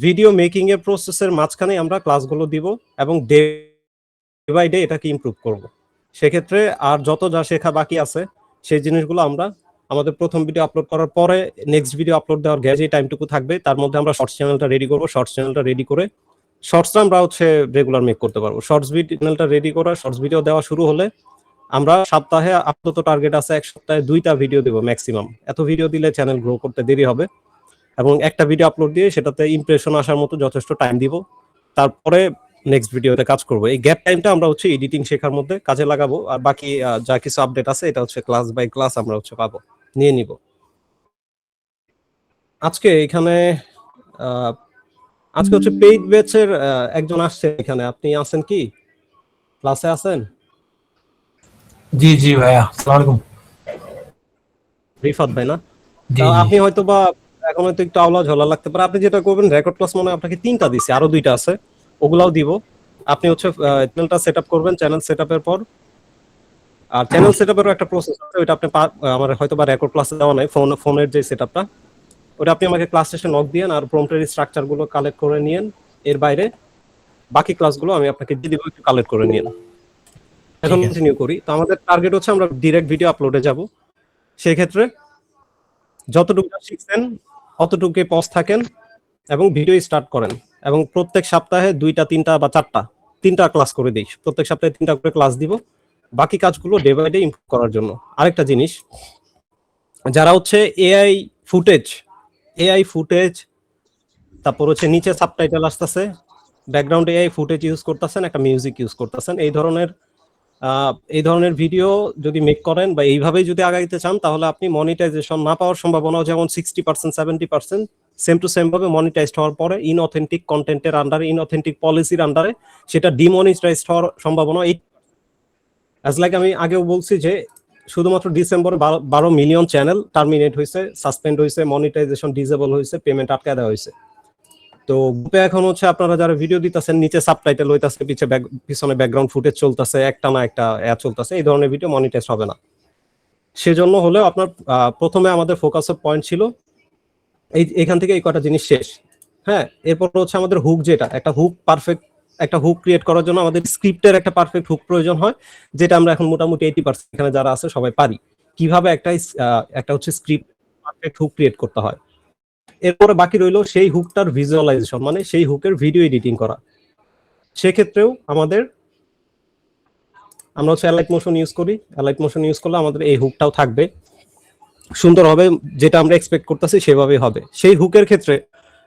Video making এর প্রসেসের মাঝখানে আমরা ক্লাসগুলো দিব এবং ডে বাই ডে এটাকে ইমপ্রুভ করব। সেক্ষেত্রে আর যত যা শেখা বাকি আছে সেই জিনিসগুলো আমরা আমাদের প্রথম ভিডিও আপলোড করার পরে নেক্সট ভিডিও আপলোড দেওয়ার গ্যাপ যে টাইমটুকু থাকবে তার মধ্যে আমরা শর্টস চ্যানেলটা রেডি করব। শর্টস চ্যানেলটা রেডি করে শর্টসটা আমরা রেগুলার মেক করতে পারবো। শর্টস চ্যানেলটা রেডি করা, শর্টস ভিডিও দেওয়া শুরু হলে আমরা সপ্তাহে আপাতত টার্গেট আছে 1 সপ্তাহে 2টা ভিডিও দেব ম্যাক্সিমাম। এত ভিডিও দিলে চ্যানেল গ্রো করতে দেরি হবে এবং একটা ভিডিও আপলোড দিয়ে সেটাতে ইমপ্রেশন আসার মতো যথেষ্ট টাইম দিব, তারপরে নেক্সট ভিডিওতে কাজ করব। এই গ্যাপ টাইমটা আমরা এডিটিং শেখার মধ্যে কাজে লাগাবো, আর বাকি যা কিছু আপডেট আছে এটা ক্লাস বাই ক্লাস আমরা পাবো, নিয়ে নিব। আজকে এখানে আজকে পেইড ব্যাচের একজন আসছে এখানে, আপনি আছেন কি? ক্লাসে আছেন? জি জি ভাইয়া, আসসালামু আলাইকুম। রিফাত ভাই না? আপনি হয়তো বা এখন হয়তো একটু আওলা ঝোলা লাগতে পারে। আপনি যেটা করবেন, রেকর্ড ক্লাস মনে আপনাকে 3টা দিছি, আরো 2টা আছে, ওগুলাও দিব। আপনি চ্যানেলটা সেটআপ করবেন। চ্যানেল সেটআপের পর আর চ্যানেল সেটআপেরও একটা প্রসেস আছে, ওটা আপনি আমার হয়তো বা রেকর্ড ক্লাসে দেওয়া নাই, ফোনের যে সেটআপটা ওটা আপনি আমাকে ক্লাস শেষে নক দিয়েন আর প্রম্পটের স্ট্রাকচার গুলো কালেক্ট করে নিয়েন। এর বাইরে বাকি ক্লাসগুলো আমি আপনাকে দিয়ে দিব, একটু কালেক্ট করে নিয়েন। এখন কন্টিনিউ করি। তো আমাদের টার্গেট আমরা ডাইরেক্ট ভিডিও আপলোডে যাব। সেই ক্ষেত্রে যতটুকু শিখছেন অতটুকুই পজ থাকেন এবং ভিডিও স্টার্ট করেন, এবং প্রত্যেক সপ্তাহে 2টা 3টা বা 3টা ক্লাস করে দিই। প্রত্যেক সপ্তাহে 3টা করে ক্লাস দিব, বাকি কাজগুলো ডে বাই ডে ইমপ্রুভ করার জন্য। আরেকটা জিনিস, যারা এআই ফুটেজ তারপর নিচে সাবটাইটেল আসতেছে, ব্যাকগ্রাউন্ডে এআই ফুটেজ ইউজ করতেছেন, একটা মিউজিক ইউজ করতেছেন, এই ধরনের ভিডিও যদি মেক করেন বা এইভাবেই যদি আগাইতে চান, তাহলে আপনি মনিটাইজেশন না পাওয়ার সম্ভাবনা যেমন 60% 70%, সেম টু সেম ভাবে মনিটাইজড হওয়ার পরে ইনঅথেন্টিক কন্টেন্টের আন্ডারে, ইনঅথেন্টিক পলিসির আন্ডারে সেটা ডিমনিটাইজড হওয়ার সম্ভাবনা আমি আগেও বলছি যে শুধুমাত্র ডিসেম্বরে 12 মিলিয়ন চ্যানেল টার্মিনেট হয়েছে, সাসপেন্ড হয়েছে, মনিটাইজেশন ডিসেবল হয়েছে, পেমেন্ট আটকে দেওয়া হয়েছে। তো গ্রুপে এখন আপনারা যারা ভিডিও দিতেছেন নিচে সাবটাইটেল হইতাছে, পিছনে ব্যাকগ্রাউন্ড ফুটেজ চলতেছে, একটা না একটা অ্যাড চলতেছে, এই ধরনের ভিডিও মনিটাইজ হবে না। সেজন্য হলেও আপনার প্রথমে আমাদের ফোকাসের পয়েন্ট ছিল এখান থেকে এই কটা জিনিস শেষ। হ্যাঁ, এরপর আমাদের হুক, যেটা একটা হুক পারফেক্ট একটা হুক ক্রিয়েট করার জন্য আমাদের স্ক্রিপ্টের একটা পারফেক্ট হুক প্রয়োজন হয়, যেটা আমরা এখন মোটামুটি 80% এখানে যারা আছে সবাই পারি কিভাবে একটা স্ক্রিপ্ট পারফেক্ট হুক ক্রিয়েট করতে হয়। এরপরে বাকি রইল সেই হুকটার ভিজুয়ালাইজেশন, মানে সেই হুকের ভিডিও এডিটিং করা। সেক্ষেত্রেও আমরা অ্যালাইট মোশন ইউজ করি। অ্যালাইট মোশন ইউজ করলে আমাদের এই হুকটাও থাকবে, সুন্দর হবে, যেটা আমরা এক্সপেক্ট করতেছি সেভাবেই হবে। সেই হুকের ক্ষেত্রে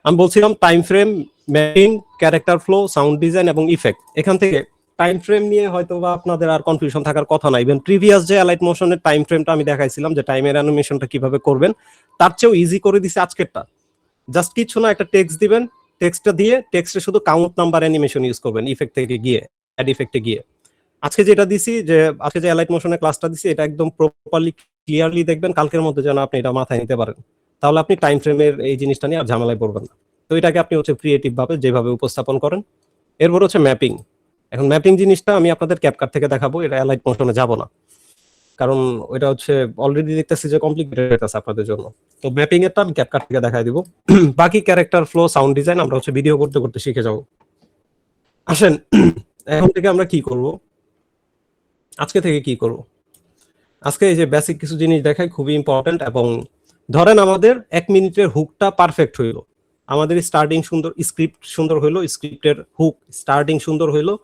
আমি বলছিলাম time frame, mapping, character flow, sound design এবং ইফেক্ট। এখান থেকে টাইম ফ্রেম নিয়ে হয়তো বা আপনাদের আর কনফিউশন থাকার কথা না। ইভেন প্রিভিয়াস যে অ্যালাইট মোশনের টাইম ফ্রেমটা আমি দেখাইছিলাম, যে টাইমের অ্যানিমেশনটা কিভাবে করবেন, তার চেয়েও ইজি করে দিছে আজকেরটা। জাস্ট কিছু না, একটা টেক্সট দিবেন, টেক্সটটা দিয়ে টেক্সটে শুধু কাউন্ট নাম্বার অ্যানিমেশন ইউজ করবেন ইফেক্ট থেকে গিয়ে, অ্যাড ইফেক্টে গিয়ে। আজকে যেটা দিছি, আজকে যে অ্যালাইট মোশনের ক্লাসটা দিছি, এটা একদম প্রপারলি ক্লিয়ারলি দেখবেন, কালকের মধ্যে যেন আপনি এটা মাথায় নিতে পারেন। তাহলে আপনি টাইম ফ্রেমের এই জিনিসটা নিয়ে আর ঝামেলায় পড়বেন না। তো এটাকে আপনি ক্রিয়েটিভ ভাবে যেভাবে উপস্থাপন করেন। এরপর ম্যাপিং। এখন ম্যাপিং জিনিসটা আমি আপনাদের ক্যাপকাট থেকে দেখাবো, এটা অ্যালাইট মোশনে যাব না, কারণ ওইটা অলরেডি দেখতেছি যে কমপ্লিকেটেড আছে আপনাদের জন্য। তো ম্যাপিং এরটা আমি ক্যাপকাট থেকে দেখাই দিব। বাকি ক্যারেক্টার ফ্লো, সাউন্ড ডিজাইন আমরা ভিডিও করতে করতে শিখে যাব। আসেন এখন থেকে আমরা কি করব, আজকে এই যে বেসিক কিছু জিনিস দেখাই, খুবই ইম্পর্টেন্ট। এবং ধরেন আমাদের 1 মিনিটের হুকটা পারফেক্ট হইলো, আমাদের স্টার্টিং সুন্দর, স্ক্রিপ্ট সুন্দর হইলো, স্ক্রিপ্টের হুক স্টার্টিং সুন্দর হইলো,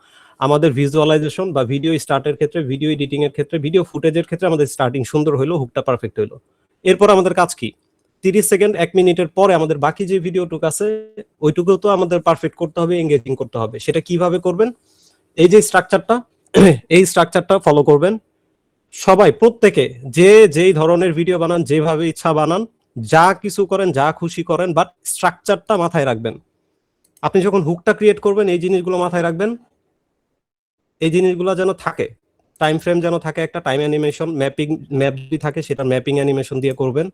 আমাদের ভিজুয়ালাইজেশন বা ভিডিও স্টার্টের ক্ষেত্রে, ভিডিও এডিটিং এর ক্ষেত্রে, ভিডিও ফুটেজের ক্ষেত্রে আমাদের স্টার্টিং সুন্দর হইলো, হুকটা পারফেক্ট হইলো। এরপর আমাদের কাজ কি? 30 সেকেন্ড 1 মিনিটের পরে আমাদের বাকি যে ভিডিওটুকু আছে ওইটুকু তো আমাদের পারফেক্ট করতে হবে, এঙ্গেজিং করতে হবে। সেটা কিভাবে করবেন? এই যে স্ট্রাকচারটা, এই স্ট্রাকচারটা ফলো করবেন সবাই, প্রত্যেকে, যেই ধরনের ভিডিও বানান, যেভাবে ইচ্ছা বানান, যা কিছু করেন, যা খুশি করেন, বাট স্ট্রাকচারটা মাথায় রাখবেন। আপনি যখন হুকটা ক্রিয়েট করবেন এই জিনিসগুলো মাথায় রাখবেন, এই জিনিসগুলো যেন থাকে। টাইম ফ্রেম যেন থাকে, একটা টাইম অ্যানিমেশন, ম্যাপ যদি থাকে সেটা ম্যাপিং অ্যানিমেশন দিয়ে করবেন।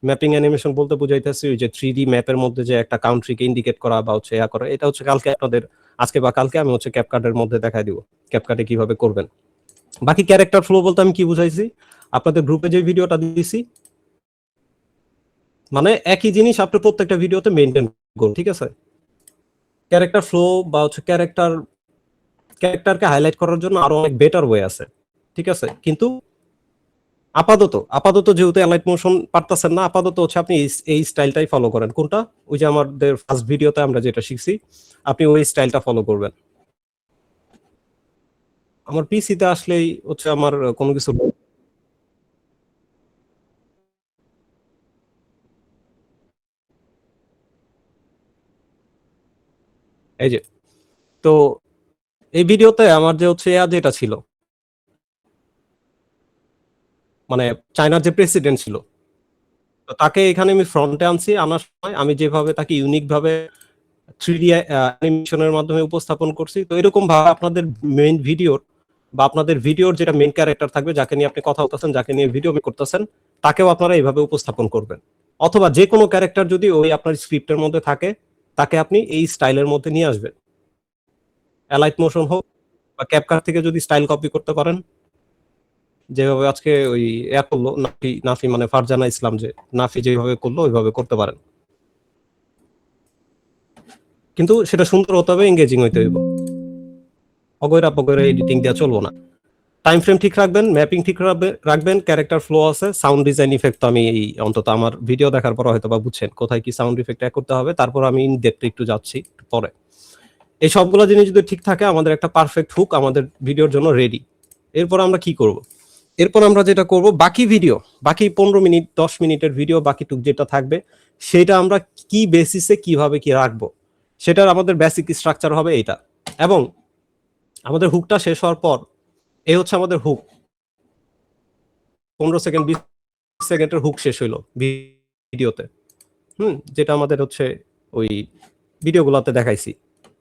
ম্যাপিং অ্যানিমেশন বলতে বুঝাইতেছি ওই যে 3D ম্যাপের মধ্যে যে একটা কান্ট্রিকে ইন্ডিকেট করা বা ইয়া করা, এটা কালকে আপনাদের, আজকে বা কালকে আমি ক্যাপকাটের মধ্যে দেখাই দিব, ক্যাপকাটে কিভাবে করবেন। বাকি ক্যারেক্টার ফ্লো বলতে আমি কি বুঝাইছি, আপনাদের গ্রুপে যে ভিডিওটা দিয়েছি, মানে একই জিনিস আপনি প্রত্যেকটা ভিডিওতে মেইনটেইন করুন, ঠিক আছে? ক্যারেক্টার ফ্লো বা হচ্ছে ক্যারেক্টারকে হাইলাইট করার জন্য আরো অনেক বেটার ওয়ে আছে, ঠিক আছে? কিন্তু আপাতত যেহেতু অ্যালাইট মোশন পারতেছেন না, আপাতত হচ্ছে আপনি এই স্টাইলটাই ফলো করেন। কোনটা? ওই যে আমাদের ফার্স্ট ভিডিওতে আমরা যেটা শিখছি, আপনি ওই স্টাইলটা ফলো করবেন। আমার পিসিতে আসলেই হচ্ছে আমার কোনো কিছু এই যে, তো এই ভিডিওতে আমার যে হচ্ছে যেটা ছিল, মানে চায়নার যে প্রেসিডেন্ট ছিল, তো তাকে এখানে আমি ফ্রন্টে আনছি। আনার সময় আমি যেভাবে তাকে ইউনিক ভাবে 3D অ্যানিমেশনের মাধ্যমে উপস্থাপন করছি, তো এরকম ভাবে আপনাদের মেইন ভিডিওর বা আপনাদের ভিডিওর যেটা মেইন ক্যারেক্টার থাকবে, যাকে নিয়ে আপনি কথা বলতেছেন, যাকে নিয়ে ভিডিও করতেছেন, তাকেও আপনারা এইভাবে উপস্থাপন করবেন। অথবা যে কোনো ক্যারেক্টার যদি ওই আপনার স্ক্রিপ্টের মধ্যে থাকে, তাকে আপনি এই স্টাইলের মধ্যে নিয়ে আসবেন। অ্যালাইট মোশন হোক বা ক্যাপকাট থেকে যদি স্টাইল কপি করতে পারেন, যেভাবে আজকে ওই করলো নাফি নাফি মানে ফারজানা ইসলাম, যে নাফি যেভাবে করলো ওইভাবে করতে পারেন, কিন্তু সেটা সুন্দর হতে হবে, এঙ্গেজিং হইতে হইব। অগৈরা পগৈরা এডিটিং দেওয়া চলবো না। টাইম ফ্রেম ঠিক রাখবেন, ম্যাপিং ঠিক রাখবেন, ক্যারেক্টার ফ্লো আছে, সাউন্ড ডিজাইন ইফেক্ট তো আমি এই অন্তত আমার ভিডিও দেখার পর হয়তো বা বুঝছেন কোথায় কি সাউন্ড ইফেক্ট অ্যাড করতে হবে। তারপর আমি ইন ডেপথ একটু যাচ্ছি পরে। এই সবগুলো জিনিস যদি ঠিক থাকে, আমাদের একটা পারফেক্ট হুক আমাদের ভিডিওর জন্য রেডি। এরপর আমরা কি করব? এরপর আমরা যেটা করব, বাকি ভিডিও, বাকি 15 মিনিট 10 মিনিটের ভিডিও বাকি টুক যেটা থাকবে, সেটা আমরা কি বেসিসে কিভাবে কি রাখবো, সেটার আমাদের বেসিক স্ট্রাকচার হবে এটা। এবং আমাদের হুকটা শেষ হওয়ার পর, এই হচ্ছে আমাদের হুক, 15 সেকেন্ড 20 সেকেন্ডের হুক শেষ হইলো ভিডিওতে, যেটা আমাদের হচ্ছে ওই ভিডিওগুলোতে দেখাইছি।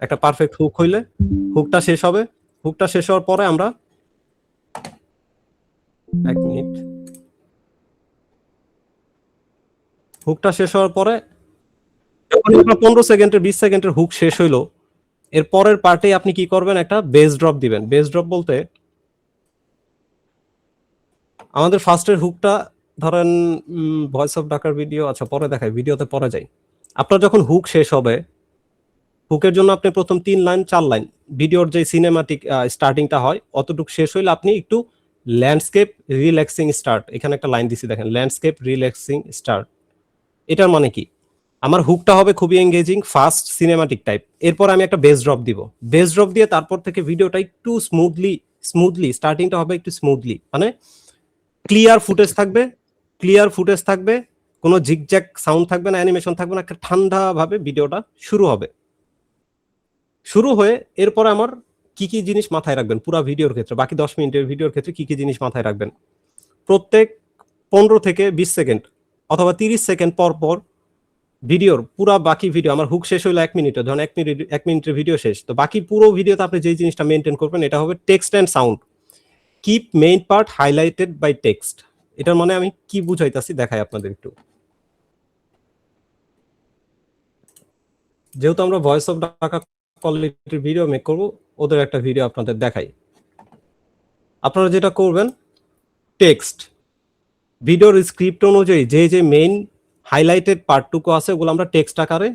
একটা পারফেক্ট হুক হইলে হুকটা শেষ হবে। হুকটা শেষ হওয়ার পরে আমরা 1 মিনিট, হুকটা শেষ হওয়ার পরে যখন আপনার 15 সেকেন্ডের 20 সেকেন্ডের হুক শেষ হইলো, এর পরের পার্টে আপনি কি করবেন, একটা বেস ড্রপ দিবেন। বেস ড্রপ বলতে আমাদের ফার্স্টের হুকটা ধরেন ভয়েস অফ ঢাকার ভিডিও, আচ্ছা পরে দেখাই, ভিডিওতে পরে যাই। আপনার যখন হুক শেষ হবে, হুকের জন্য আপনি প্রথম 3 লাইন 4 লাইন ভিডিওর যে সিনেমাটিক স্টার্টিংটা হয় অতটুকু শেষ হইলে আপনি একটু ল্যান্ডস্কেপ রিল্যাক্সিং স্টার্ট, এখানে একটা লাইন দিছি দেখেন, ল্যান্ডস্কেপ রিল্যাক্সিং স্টার্ট। এটার মানে কি? আমার হুকটা হবে খুবই এঙ্গেজিং, ফাস্ট, সিনেমাটিক টাইপ। এরপর আমি একটা বেস ড্রপ দিব। বেস ড্রপ দিয়ে তারপর থেকে ভিডিওটা একটু স্মুথলি স্টার্টিংটা হবে একটু স্মুথলি, মানে ক্লিয়ার ফুটেজ থাকবে, কোনো জিগজ্যাগ সাউন্ড থাকবে না, অ্যানিমেশন থাকবে না, একটা ঠান্ডা ভাবে ভিডিওটা শুরু হবে। শুরু হয়ে এরপর আমার কি কি জিনিস মাথায় রাখবেন পুরো ভিডিওর ক্ষেত্রে, বাকি 10 মিনিটের ভিডিওর ক্ষেত্রে কি কি জিনিস মাথায় রাখবেন? প্রত্যেক 15 থেকে 20 সেকেন্ড অথবা 30 সেকেন্ড পর পর ভিডিওর পুরো বাকি ভিডিও, আমার হুক শেষ হইলো 1 মিনিটে, ধরুন 1 মিনিটের ভিডিও শেষ, তো বাকি পুরো ভিডিওতে আপনি যে জিনিসটা মেনটেন করবেন এটা হবে text and sound. Keep main part highlighted by text. এটার মানে আমি কি বুঝাইতাছি দেখাই আপনাদের একটু। যেহেতু আমরা ভয়েস অফ ঢাকা কোয়ালিটির ভিডিও মেক করব, ওদের একটা ভিডিও আপনাদের দেখাই। আপনারা যেটা করবেন, টেক্সট ভিডিওর স্ক্রিপ্ট অনুযায়ী যে যে মেইন হাইলাইটেড পার্টটুকু আছে ওগুলো আমরা টেক্সট আকারে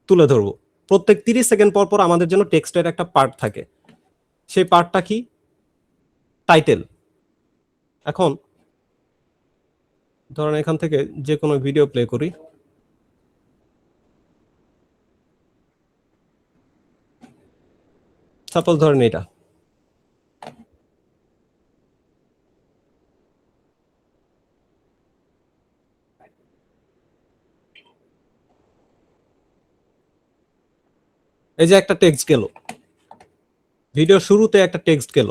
তুলে ধরবো। প্রত্যেক 30 সেকেন্ড পর পর আমাদের জন্য টেক্সটের একটা পার্ট থাকে। সেই পার্টটা কি? টাইটেল। এখন ধরেন এখান থেকে যে কোনো ভিডিও প্লে করি, সাপোজ ধরেন এটা, এই যে একটা টেক্সট গেল, ভিডিও শুরুতে একটা টেক্সট গেল,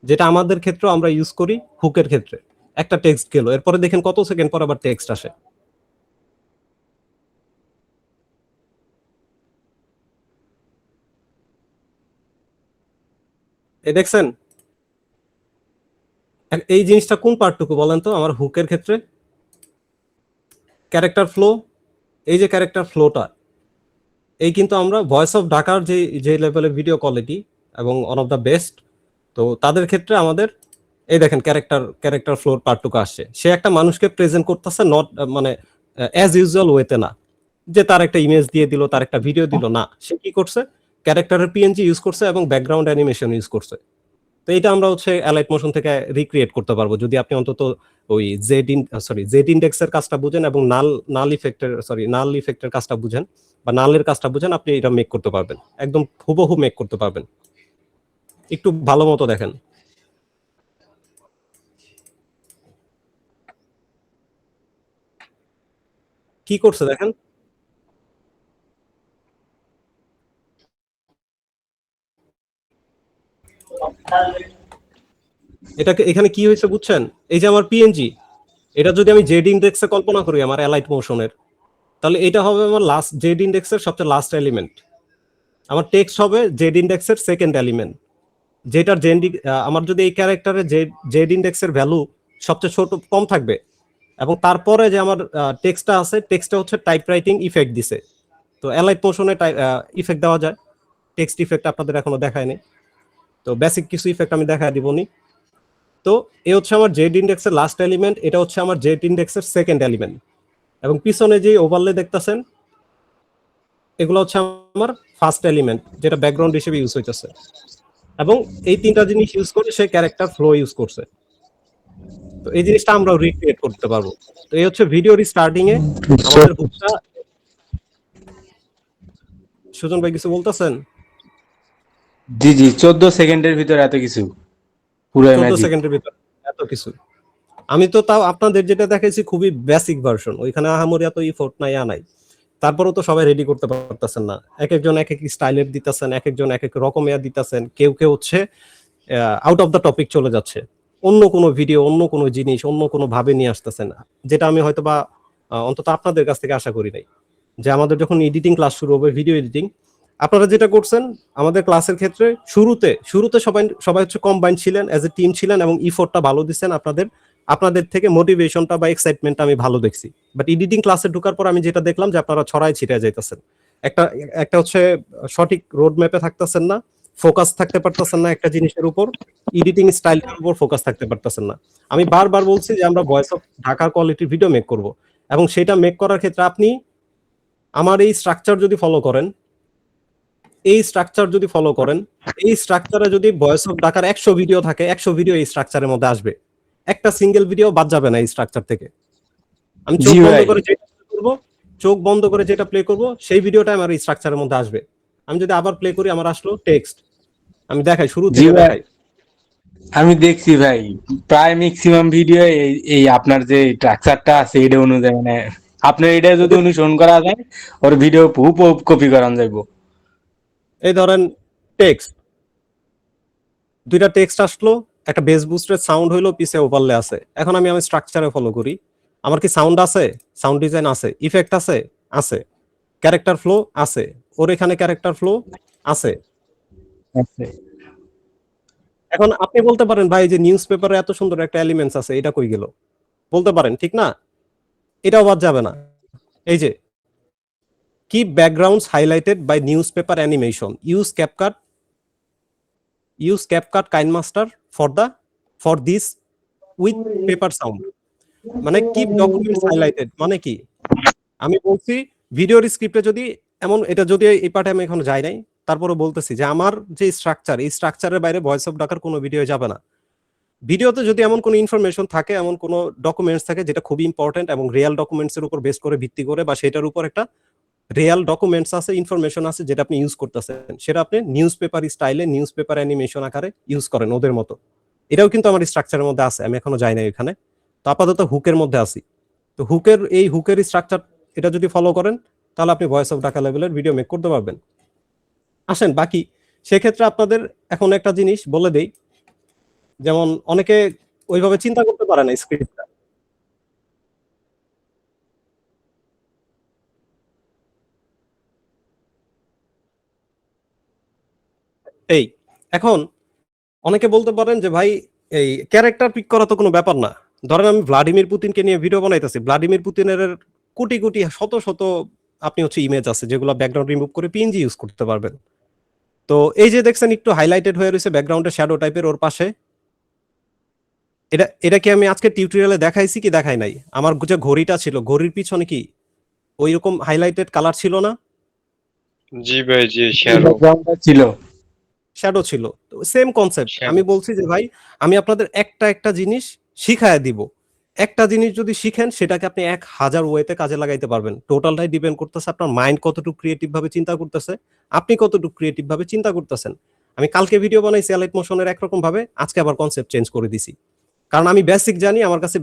যেটা আমাদের ক্ষেত্রে আমরা ইউজ করি হুকের ক্ষেত্রে। একটা টেক্সট গেল, এরপরে দেখেন কত সেকেন্ড পর আবার টেক্সট আসে। এই দেখছেন, এই জিনিসটা কোন পার্টটুকু বলেন তো আমার হুকের ক্ষেত্রে? Character flow. এই যে ক্যারেক্টার ফ্লোটা, এই কিন্তু আমরা ভয়েস অফ ঢাকার যে যে লেভেলের ভিডিও কোয়ালিটি এবং ওয়ান অফ দ্য বেস্ট, তো তাদের ক্ষেত্রে আমাদের এই দেখেন ক্যারেক্টার ফ্লোর পার্টটুকু আসছে। সে একটা মানুষকে প্রেজেন্ট করতেছে, নট মানে অ্যাজ ইউজুয়াল ওয়েতে না, যে তার একটা ইমেজ দিয়ে দিল, তার একটা ভিডিও দিল, না, সে কি করছে, ক্যারেক্টারের পিএনজি ইউজ করছে এবং ব্যাকগ্রাউন্ড অ্যানিমেশন ইউজ করছে। তো এটা আমরা হচ্ছে অ্যালাইট মোশন থেকে রিক্রিয়েট করতে পারবো যদি আপনি অন্তত ওই জেড ইন্ডেক্সের কাজটা বুঝেন এবং নাল ইফেক্টের কাজটা বুঝেন বা নালের কাজটা বুঝেন, আপনি এটা মেক করতে পারবেন, একদম হুবহু মেক করতে পারবেন। একটু ভালো মতো দেখেন কি করছে, দেখেন এটাকে, এখানে কি হয়েছে বুঝছেন? এই যে আমার পিএনজি, এটা যদি আমি জেড ইন্ডেক্সে কল্পনা করি আমার অ্যালাইট মোশনের, তাহলে এটা হবে আমার লাস্ট জেড ইন্ডেক্সের সবচেয়ে লাস্ট এলিমেন্ট। আমার টেক্সট হবে জেড ইন্ডেক্সের সেকেন্ড এলিমেন্ট, যেটার আমার যদি এই ক্যারেক্টারে জেড ইন্ডেক্সের ভ্যালু সবচেয়ে ছোট কম থাকবে, এবং তারপরে যে আমার টেক্সটটা আছে, টেক্সটটা হচ্ছে টাইপ রাইটিং ইফেক্ট দিছে। তো অ্যালাইট মোশনে ইফেক্ট দেওয়া যায়, টেক্সট ইফেক্ট আপনাদের এখনো দেখায় নাই, তো বেসিক কিছু ইফেক্ট আমি দেখায় দিবনি। তো এ হচ্ছে আমার জেড ইন্ডেক্সের লাস্ট এলিমেন্ট, এটা হচ্ছে আমার জেড ইন্ডেক্সের সেকেন্ড এলিমেন্ট, এবং পিছনে যে ওভারলে দেখতেছেন এগুলো হচ্ছে আমার ফার্স্ট এলিমেন্ট, যেটা ব্যাকগ্রাউন্ড হিসেবে ইউজ হইতেছে। এবং এই তিনটা জিনিস ইউজ করে সে ক্যারেক্টার ফ্লো ইউজ করছে। তো এই জিনিসটা আমরাও রিক্রিয়েট করতে পারবো। তো এই হচ্ছে ভিডিওর স্টার্টিং এ আমাদের হুকটা। সুজন ভাই কিছু বলতেছেন? জি জি 14 সেকেন্ডের ভিতরে এত কিছু, পুরো 14 ম্যাজিক। সেকেন্ডের ভিতর এত কিছু! আমি তো তাও আপনাদের যেটা দেখাইছি খুবই বেসিক ভার্সন, ওইখানে আহামরি এত ইফোর্ট নাই নাই। তারপরেও তো সবাই রেডি করতে পারতেছেন না, এক একজন এক এক স্টাইলের দিতেছেন, এক একজন এক এক রকমের দিতেছেন, কেউ কেউ হচ্ছে আউট অফ দ্য টপিক চলে যাচ্ছে, অন্য কোনো ভিডিও, অন্য কোনো জিনিস, অন্য কোনো ভাবে নিয়ে আসতেছেন, যেটা আমি হয়তো বা অন্তত আপনাদের কাছ থেকে আশা করি নাই। যে আমাদের যখন এডিটিং ক্লাস শুরু হবে, ভিডিও এডিটিং, আপনারা যেটা করছেন আমাদের ক্লাসের ক্ষেত্রে, শুরুতে শুরুতে সবাই সবাই হচ্ছে কম্বাইন ছিলেন, অ্যাজ এ টিম ছিলেন, এবং ইফোর্টটা ভালো দিচ্ছেন, আপনাদের থেকে মোটিভেশনটা বা এক্সাইটমেন্টটা আমি ভালো দেখছি। বাট এডিটিং ক্লাসে ঢোকার পর আমি যেটা দেখলাম যে আপনারা ছড়ায় ছিটায় যাইতেছেন, একটা একটা হচ্ছে সঠিক রোড ম্যাপে থাকতেছেন না, ফোকাস থাকতে পারতেছেন না একটা জিনিসের উপর, এডিটিং স্টাইলের উপর ফোকাস থাকতে পারতেছেন না। আমি বারবার বলছি যে আমরা ভয়েস অফ ঢাকার কোয়ালিটির ভিডিও মেক করব, এবং সেটা মেক করার ক্ষেত্রে আপনি আমার এই স্ট্রাকচার যদি ফলো করেন, এই স্ট্রাকচারে যদি ভয়েস অফ ঢাকার 100 ভিডিও থাকে, 100 ভিডিও এই স্ট্রাকচারের মধ্যে আসবে, একটা সিঙ্গেল ভিডিও বাদ যাবে না এই স্ট্রাকচার থেকে। আমি জি ভাই, চোখ বন্ধ করে যেটা প্লে করব সেই ভিডিওটা আমার এই স্ট্রাকচারের মধ্যে আসবে। আমি যদি আবার প্লে করি, আমার আসলো টেক্সট, আমি দেখাই শুরু জি থেকে ভাই, দেখাই। আমি দেখছি ভাই, প্রায় ম্যাক্সিমাম ভিডিও এই আপনার যে স্ট্রাকচারটা আছে এটা অনুযায়ী, মানে আপনার এটা যদি অনুসরণ করা যায়, ওর ভিডিও হুপ কপি করান যাইবো। এই ধরেন টেক্সট, দুইটা টেক্সট আসলো, একটা বেস বুস্টের সাউন্ড হইলো, পিছে ওভারলে আছে। এখন আমি স্ট্রাকচারে ফলো করি, আমার কি সাউন্ড আছে, সাউন্ড ডিজাইন আছে, ইফেক্ট আছে, আছে, ক্যারেক্টার ফ্লো আছে, ওর এখানে ক্যারেক্টার ফ্লো আছে। এখন আপনি বলতে পারেন ভাই যে নিউজ পেপারে এত সুন্দর একটা এলিমেন্টস আছে, এটা কই গেল? বলতে পারেন, ঠিক না? এটাও বাদ যাবে না। এই যে keep backgrounds highlighted by news paper animation, use CapCut KineMaster for this with paper sound. মানে কিপ ডকুমেন্টস হাইলাইটেড মানে কি? আমি বলছি ভিডিওর স্ক্রিপ্টে যদি এমন, এটা যদি এই পার্টে আমি এখন যাই নাই, তারপরে বলতেছি যে আমার যে স্ট্রাকচার, এই স্ট্রাকচারের বাইরে ভয়েস অফ ডাকার কোনো ভিডিও যাবে না। ভিডিওতে যদি এমন কোনো ইনফরমেশন থাকে, এমন কোনো ডকুমেন্টস থাকে যেটা খুবই ইম্পর্টেন্ট এবং রিয়েল ডকুমেন্টস এর উপর বেস করে ভিত্তি করে, বা সেটার উপর একটা রিয়েল ডকুমেন্টস আছে, ইনফরমেশন আছে, যেটা আপনি ইউজ করতেছেন, সেটা আপনি নিউজ পেপার স্টাইলে, নিউজ পেপার অ্যানিমেশন আকারে ইউজ করেন ওদের মতো। এটাও কিন্তু আমার স্ট্রাকচারের মধ্যে আছে, আমি এখনো যাই না এখানে। তো আপাতত হুকের মধ্যে আছি। তো হুকের স্ট্রাকচার এটা যদি ফলো করেন, তাহলে আপনি ভয়েস অফ ঢাকা লেভেলের ভিডিও মেক করতে পারবেন। আসেন বাকি, সেক্ষেত্রে আপনাদের এখন একটা জিনিস বলে দেই, যেমন অনেকে ওইভাবে চিন্তা করতে পারে না স্ক্রিপ্টটা। এই এখন অনেকে বলতে পারেন যে ভাই, এই ক্যারেক্টার পিক করা তো কোনো ব্যাপার না। ধরেন আমি ভ্লাদিমির পুতিনকে নিয়ে ভিডিও বানাইতেছি, ভ্লাদিমির পুতিনের কোটি কোটি শত শত আপনি হচ্ছে ইমেজ আছে, যেগুলো ব্যাকগ্রাউন্ড রিমুভ করে পিএনজি ইউজ করতে পারবেন। তো এই যে দেখছেন একটু হাইলাইটেড হয়ে রয়েছে ব্যাকগ্রাউন্ডে শ্যাডো টাইপের ওর পাশে, এটা কি আমি আজকে টিউটোরিয়ালে দেখাইছি কি দেখাই নাই? আমার যে ঘড়িটা ছিল, ঘড়ির পিছনে কি ওইরকম হাইলাইটেড কালার ছিল না? জি ভাই, জি শ্যাডো। ব্যাকগ্রাউন্ডটা ছিল। শ্যাডো ছিল। তো সেম কনসেপ্ট। শ্যাডো। আমি বলছি যে ভাই আমি আপনাদের একটা জিনিস শিখায়া দিব। একটা জিনিস যদি শিখেন সেটাকে আপনি 1000 ওয়েতে কাজে লাগাইতে পারবেন। টোটালটাই ডিপেন্ড করতেছে আপনার মাইন্ড কতটুকু ক্রিয়েটিভ ভাবে চিন্তা করতেছে, আপনি কতটুকু ক্রিয়েটিভ ভাবে চিন্তা করতেছেন। আমি কালকে ভিডিও বানাইছি অ্যালাইট মোশনের একরকম ভাবে, আজকে আবার কনসেপ্ট চেঞ্জ করে দিছি। কারণ আমি বেসিক জানি, আমার কাছে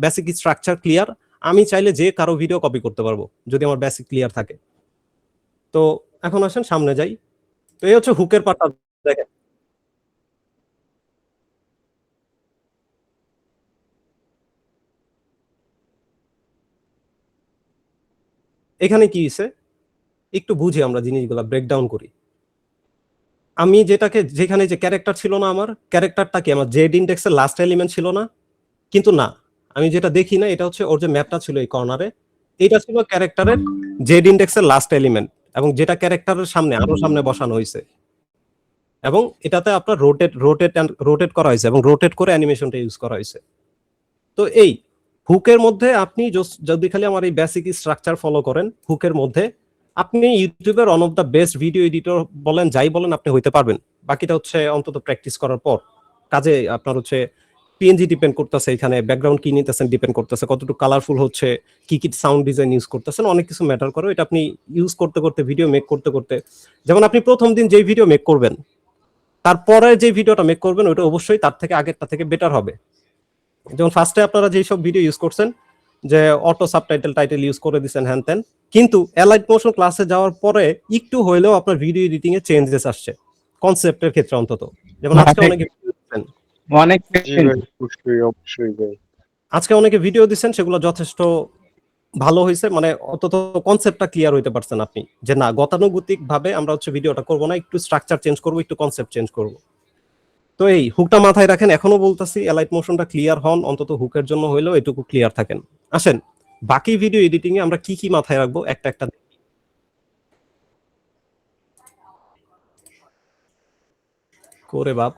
বেসিক স্ট্রাকচার ক্লিয়ার। আমি চাইলে যে কারো ভিডিও কপি করতে পারবো যদি আমার বেসিক ক্লিয়ার থাকে। তো এখন আসেন সামনে যাই। তো এই হচ্ছে হুকের পার্টটা। দেখেন এখানে কি হইছে, একটু বুঝি আমরা জিনিসগুলা ব্রেকডাউন করি। আমি যেখানে যে ক্যারেক্টার ছিল না, আমার ক্যারেক্টারটা কি আমার জেড ইন্ডেক্সের লাস্ট এলিমেন্ট ছিল না? কিন্তু না, আমি যেটা দেখি না এটা হচ্ছে ওর যে ম্যাপটা ছিল এই কর্নারে, এটা ছিল ক্যারেক্টারের জেড ইন্ডেক্সের লাস্ট এলিমেন্ট, এবং যেটা ক্যারেক্টারের সামনে আরো সামনে বসানো হয়েছে, এবং এটাতে আপনার রোটেট করা হয়েছে এবং রোটেট করে অ্যানিমেশনটা ইউজ করা হয়েছে। তো এই হুকের মধ্যে আপনি যদি খালি আমার এই বেসিক স্ট্রাকচার ফলো করেন, হুকের মধ্যে আপনি ইউটিউবের one of the best video editor বলেন, যাই বলেন, আপনি হইতে পারবেন। বাকিটা হচ্ছে অন্তত প্র্যাকটিস করার পর। কাজে আপনার হচ্ছে পিএনজি ডিপেন্ড করতেছে, এখানে ব্যাকগ্রাউন্ড কি নিতেছেন ডিপেন্ড করতেছে, কতটুকু কালারফুল হচ্ছে, কি কি সাউন্ড ডিজাইন ইউজ করতেছেন, অনেক কিছু ম্যাটার করে। এটা আপনি ইউজ করতে করতে, ভিডিও মেক করতে করতে, যেমন আপনি প্রথম দিন যেই ভিডিও মেক করবেন, তারপরে যে ভিডিওটা মেক করবেন ওটা অবশ্যই তার থেকে আগেরটা থেকে বেটার হবে। যেমন ফার্স্টে আপনারা যেই সব ভিডিও ইউজ করছেন, যে অটো টাইটেল ইউজ করে দিচ্ছেন হ্যান ত্যান, কিন্তু অ্যালাইট মোশন ক্লাসে যাওয়ার পরে একটু হইলেও আপনার ভিডিও এডিটিং এ চেঞ্জেস আসছে, কনসেপ্টের ক্ষেত্রে অন্তত। যেমন আজকে অনেকে ভিডিও দিচ্ছেন, অনেক জি ভাই, অবশ্যই অবশ্যই ভাই। আজকে অনেকে ভিডিও দিচ্ছেন, সেগুলো যথেষ্ট ভালো হয়েছে, মানে অন্তত কনসেপ্টটা ক্লিয়ার হইতে পারছেন আপনি, যে না গতানুগতিক ভাবে আমরা হচ্ছে ভিডিওটা করবো না, একটু স্ট্রাকচার চেঞ্জ করবো, একটু কনসেপ্ট চেঞ্জ করবো। তো এই হুকটা মাথায় রাখেন, এখনো বলতাছি অ্যালাইট মোশনটা ক্লিয়ার হন, অন্তত হুকের জন্য হইলেও এটুকু ক্লিয়ার থাকেন। আসেন বাকি ভিডিও এডিটিং এ আমরা কি কি মাথায় রাখবো একটা একটা করে। বাপ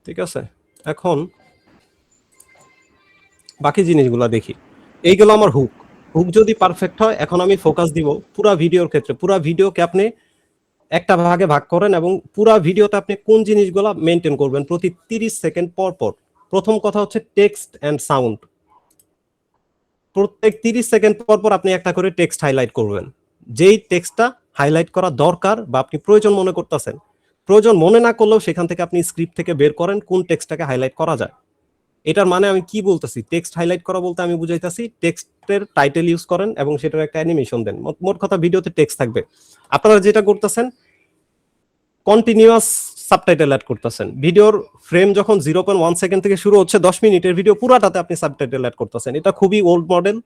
ঠিক আছে, এখন বাকি জিনিসগুলো দেখি। এইগুলো আমার হুক। হুক যদি পারফেক্ট হয়, এখন আমি ফোকাস দিব পুরা ভিডিওর ক্ষেত্রে। পুরা ভিডিওকে আপনি একটা ভাগে ভাগ করেন এবং পুরা ভিডিওতে আপনি কোন জিনিসগুলো মেনটেন করবেন প্রতি 30 সেকেন্ড পর পর। প্রথম কথা হচ্ছে টেক্সট এন্ড সাউন্ড। প্রত্যেক 30 সেকেন্ড পর পর আপনি একটা করে টেক্সট হাইলাইট করবেন। যেই টেক্সটটা হাইলাইট করা দরকার বা আপনি প্রয়োজন মনে করতেছেন, প্রয়োজন মনে না করলেও সেখান থেকে আপনি স্ক্রিপ্ট থেকে বের করেন কোন টেক্সটটাকে হাইলাইট করা যায়। এটার মানে আমি কি বলতেছি, টেক্সট হাইলাইট করা বলতে আমি বুঝাইতেছি টেক্সটের টাইটেল ইউজ করেন এবং সেটার একটা অ্যানিমেশন দেন। মোট কথা ভিডিওতে টেক্সট থাকবে। আপনারা যেটা করতেছেন, কন্টিনিউয়াস সাবটাইটেল অ্যাড করতেছেন। ভিডিওর ফ্রেম যখন 0.1 সেকেন্ড থেকে শুরু হচ্ছে, 10 মিনিটের ভিডিও পুরাটাতে আপনি সাবটাইটেল অ্যাড করতেছেন। এটা খুবই ওল্ড মডেল,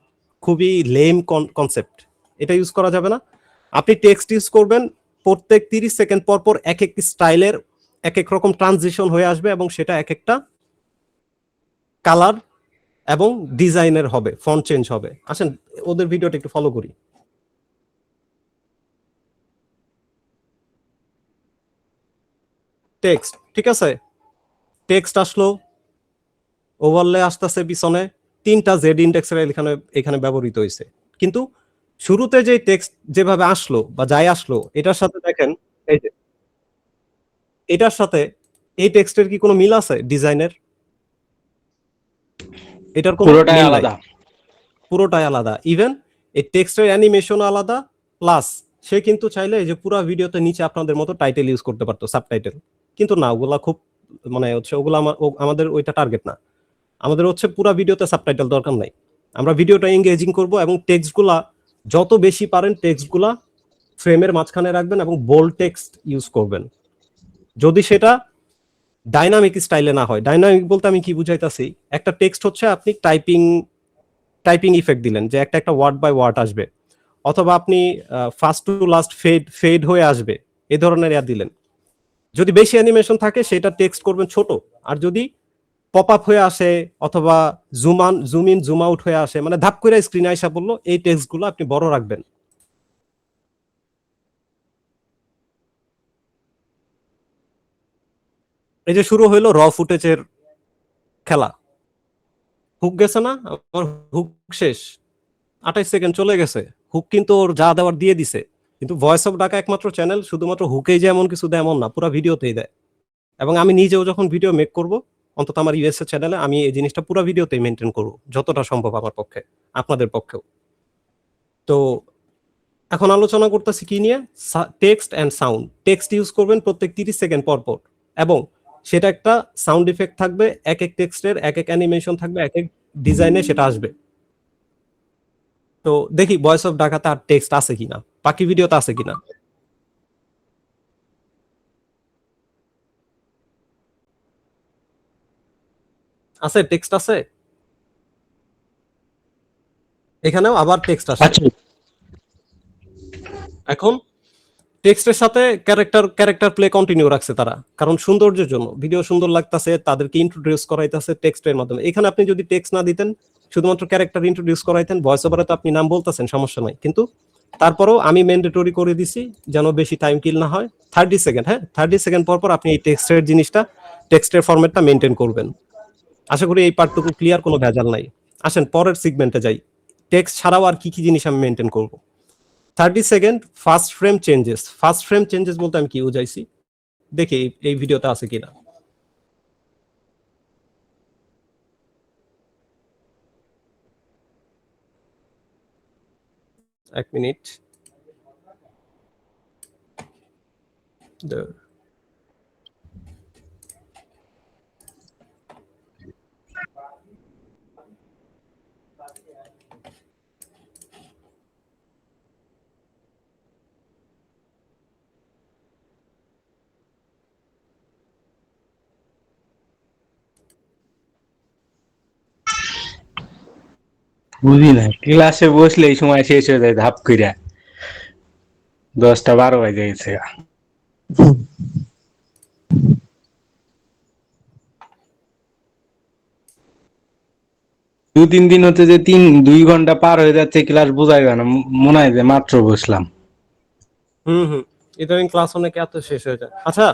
খুবই লেম কনসেপ্ট, এটা ইউজ করা যাবে না। আপনি টেক্সট ইউজ করবেন, প্রত্যেক 30 সেকেন্ড পর পর এক এক স্টাইলের এক এক রকম ট্রানজিশন হয়ে আসবে এবং সেটা এক একটা কালার এবং ডিজাইনের হবে, ফন্ট চেঞ্জ হবে। আসেন ওদের ভিডিওটা একটু ফলো করি। টেক্সট ঠিক আছে, টেক্সট আসলো, ওভারলে আসতেছে পিছনে, 3টা জেড ইন্ডেক্সের এখানে ব্যবহৃত হয়েছে। কিন্তু শুরুতে যে টেক্সট যেভাবে আসলো বা যাই আসলো, এটার সাথে দেখেন, এই যে এটার সাথে এই টেক্সটের কি কোনো মিল আছে ডিজাইনের? এটার কোনো পুরোটাই মিল নাই, আলাদা। পুরোটাই আলাদা। ইভেন এই টেক্সটের অ্যানিমেশন আলাদা, প্লাস সে কিন্তু চাইলে এই যে পুরো ভিডিওতে নিচে আপনাদের মতো টাইটেল ইউজ করতে পারতো, সাবটাইটেল। কিন্তু না, ওগুলা খুব মানে হচ্ছে ওগুলা আমাদের ওইটা টার্গেট না। আমাদের হচ্ছে পুরো ভিডিওতে সাবটাইটেল দরকার নাই। আমরা ভিডিওটা এঙ্গেজিং করব এবং টেক্সটগুলা যত বেশি পারেন টেক্সটগুলা ফ্রেমের মাঝখানে রাখবেন এবং বোল্ড টেক্সট ইউজ করবেন। যদি সেটা ডাইনামিক স্টাইলে না হয়, ডাইনামিক বলতে আমি কি বুঝাইতাছি, একটা টেক্সট হচ্ছে আপনি টাইপিং ইফেক্ট দিলেন, যে একটা একটা ওয়ার্ড বাই ওয়ার্ড আসবে, অথবা আপনি ফার্স্ট টু লাস্ট ফেড হয়ে আসবে, এই ধরনের দিলেন। যদি বেশি অ্যানিমেশন থাকে সেটা টেক্সট করবেন ছোট, আর যদি পপ আপ হয়ে আসে অথবা জুম ইন জুম আউট হয়ে আসে, মানে ধাপ করে স্ক্রিনে আইসা বললো, এই টেক্সটগুলো আপনি বড় রাখবেন। এই যে শুরু হইলো র ফুটেজের খেলা, হুক গেছে না, আমার হুক শেষ, 28 সেকেন্ড চলে গেছে, হুক কিন্তু ওর যা দেওয়ার দিয়ে দিছে। কিন্তু ভয়েস অফ ঢাকা একমাত্র চ্যানেল শুধুমাত্র হুকেই যে এমন কিছু দেয় এমন না, পুরো ভিডিওতেই দেয়। এবং আমি নিজেও যখন ভিডিও মেক করব, অন্তত আমার ইউএসএ চ্যানেলে, আমি এই জিনিসটা পুরো ভিডিওতেই মেনটেন করব যতটা সম্ভব আমার পক্ষে, আপনাদের পক্ষেও। তো এখন আলোচনা করতেছি কি নিয়ে, text and sound. Text use করবেন প্রত্যেক 30 সেকেন্ড পর পর, এবং সেটা একটা সাউন্ড ইফেক্ট থাকবে, এক এক টেক্সটের এক এক অ্যানিমেশন থাকবে, এক এক ডিজাইনে সেটা আসবে। তো দেখি ভয়েস অফ ঢাকাতে আর টেক্সট আছে কিনা, বাকি ভিডিওতে আছে কিনা। আছে, টেক্সট আছে, এখানেও আবার টেক্সট আসছে। আচ্ছা, এখন টেক্সটের সাথে ক্যারেক্টার প্লে কন্টিনিউ রাখছে তারা, কারণ সৌন্দর্যের জন্য, ভিডিও সুন্দর লাগতেছে, তাদেরকে ইন্ট্রোডিউস করাইতেছে টেক্সটের মাধ্যমে। এখানে আপনি যদি টেক্সট না দিতেন, শুধুমাত্র ক্যারেক্টার ইন্ট্রোডিউস করাইতেন, ভয়েস ওভারে তো আপনি নাম বলতেছেন, সমস্যা নাই, কিন্তু তারপরেও আমি ম্যান্ডেটরি করে দিছি যেন বেশি টাইম কিল না হয়। 30 সেকেন্ড, হ্যাঁ 30 সেকেন্ড পর পর আপনি এই টেক্সটের জিনিসটা, টেক্সটের ফরম্যাটটা মেনটেন করবেন। আশা করি এই পার্টটুকু ক্লিয়ার, কোনো ভেজাল নাই। আসেন পরের সিগমেন্টে যাই, টেক্সট ছাড়াও আর কি কি জিনিস আমি মেনটেন করব। 30 second first frame changes. First frame changes বলতে আমি কি বুঝাইছি, দেখি এই ভিডিওতে আছে কিনা। এক মিনিট। বুঝি না, ক্লাসে বসলে এই সময় শেষ হয়ে যায় ধাপ কইরা, 10টা 12 বাজে গেছে। 2-3 দিন হতে যে 2 ঘন্টা পার হয়ে যাচ্ছে, ক্লাস বোঝাই যায় না, মনে হয় যে মাত্র বসলাম। হুম, ইদানিং ক্লাস অনেক এত শেষ হয়ে যায়। আচ্ছা,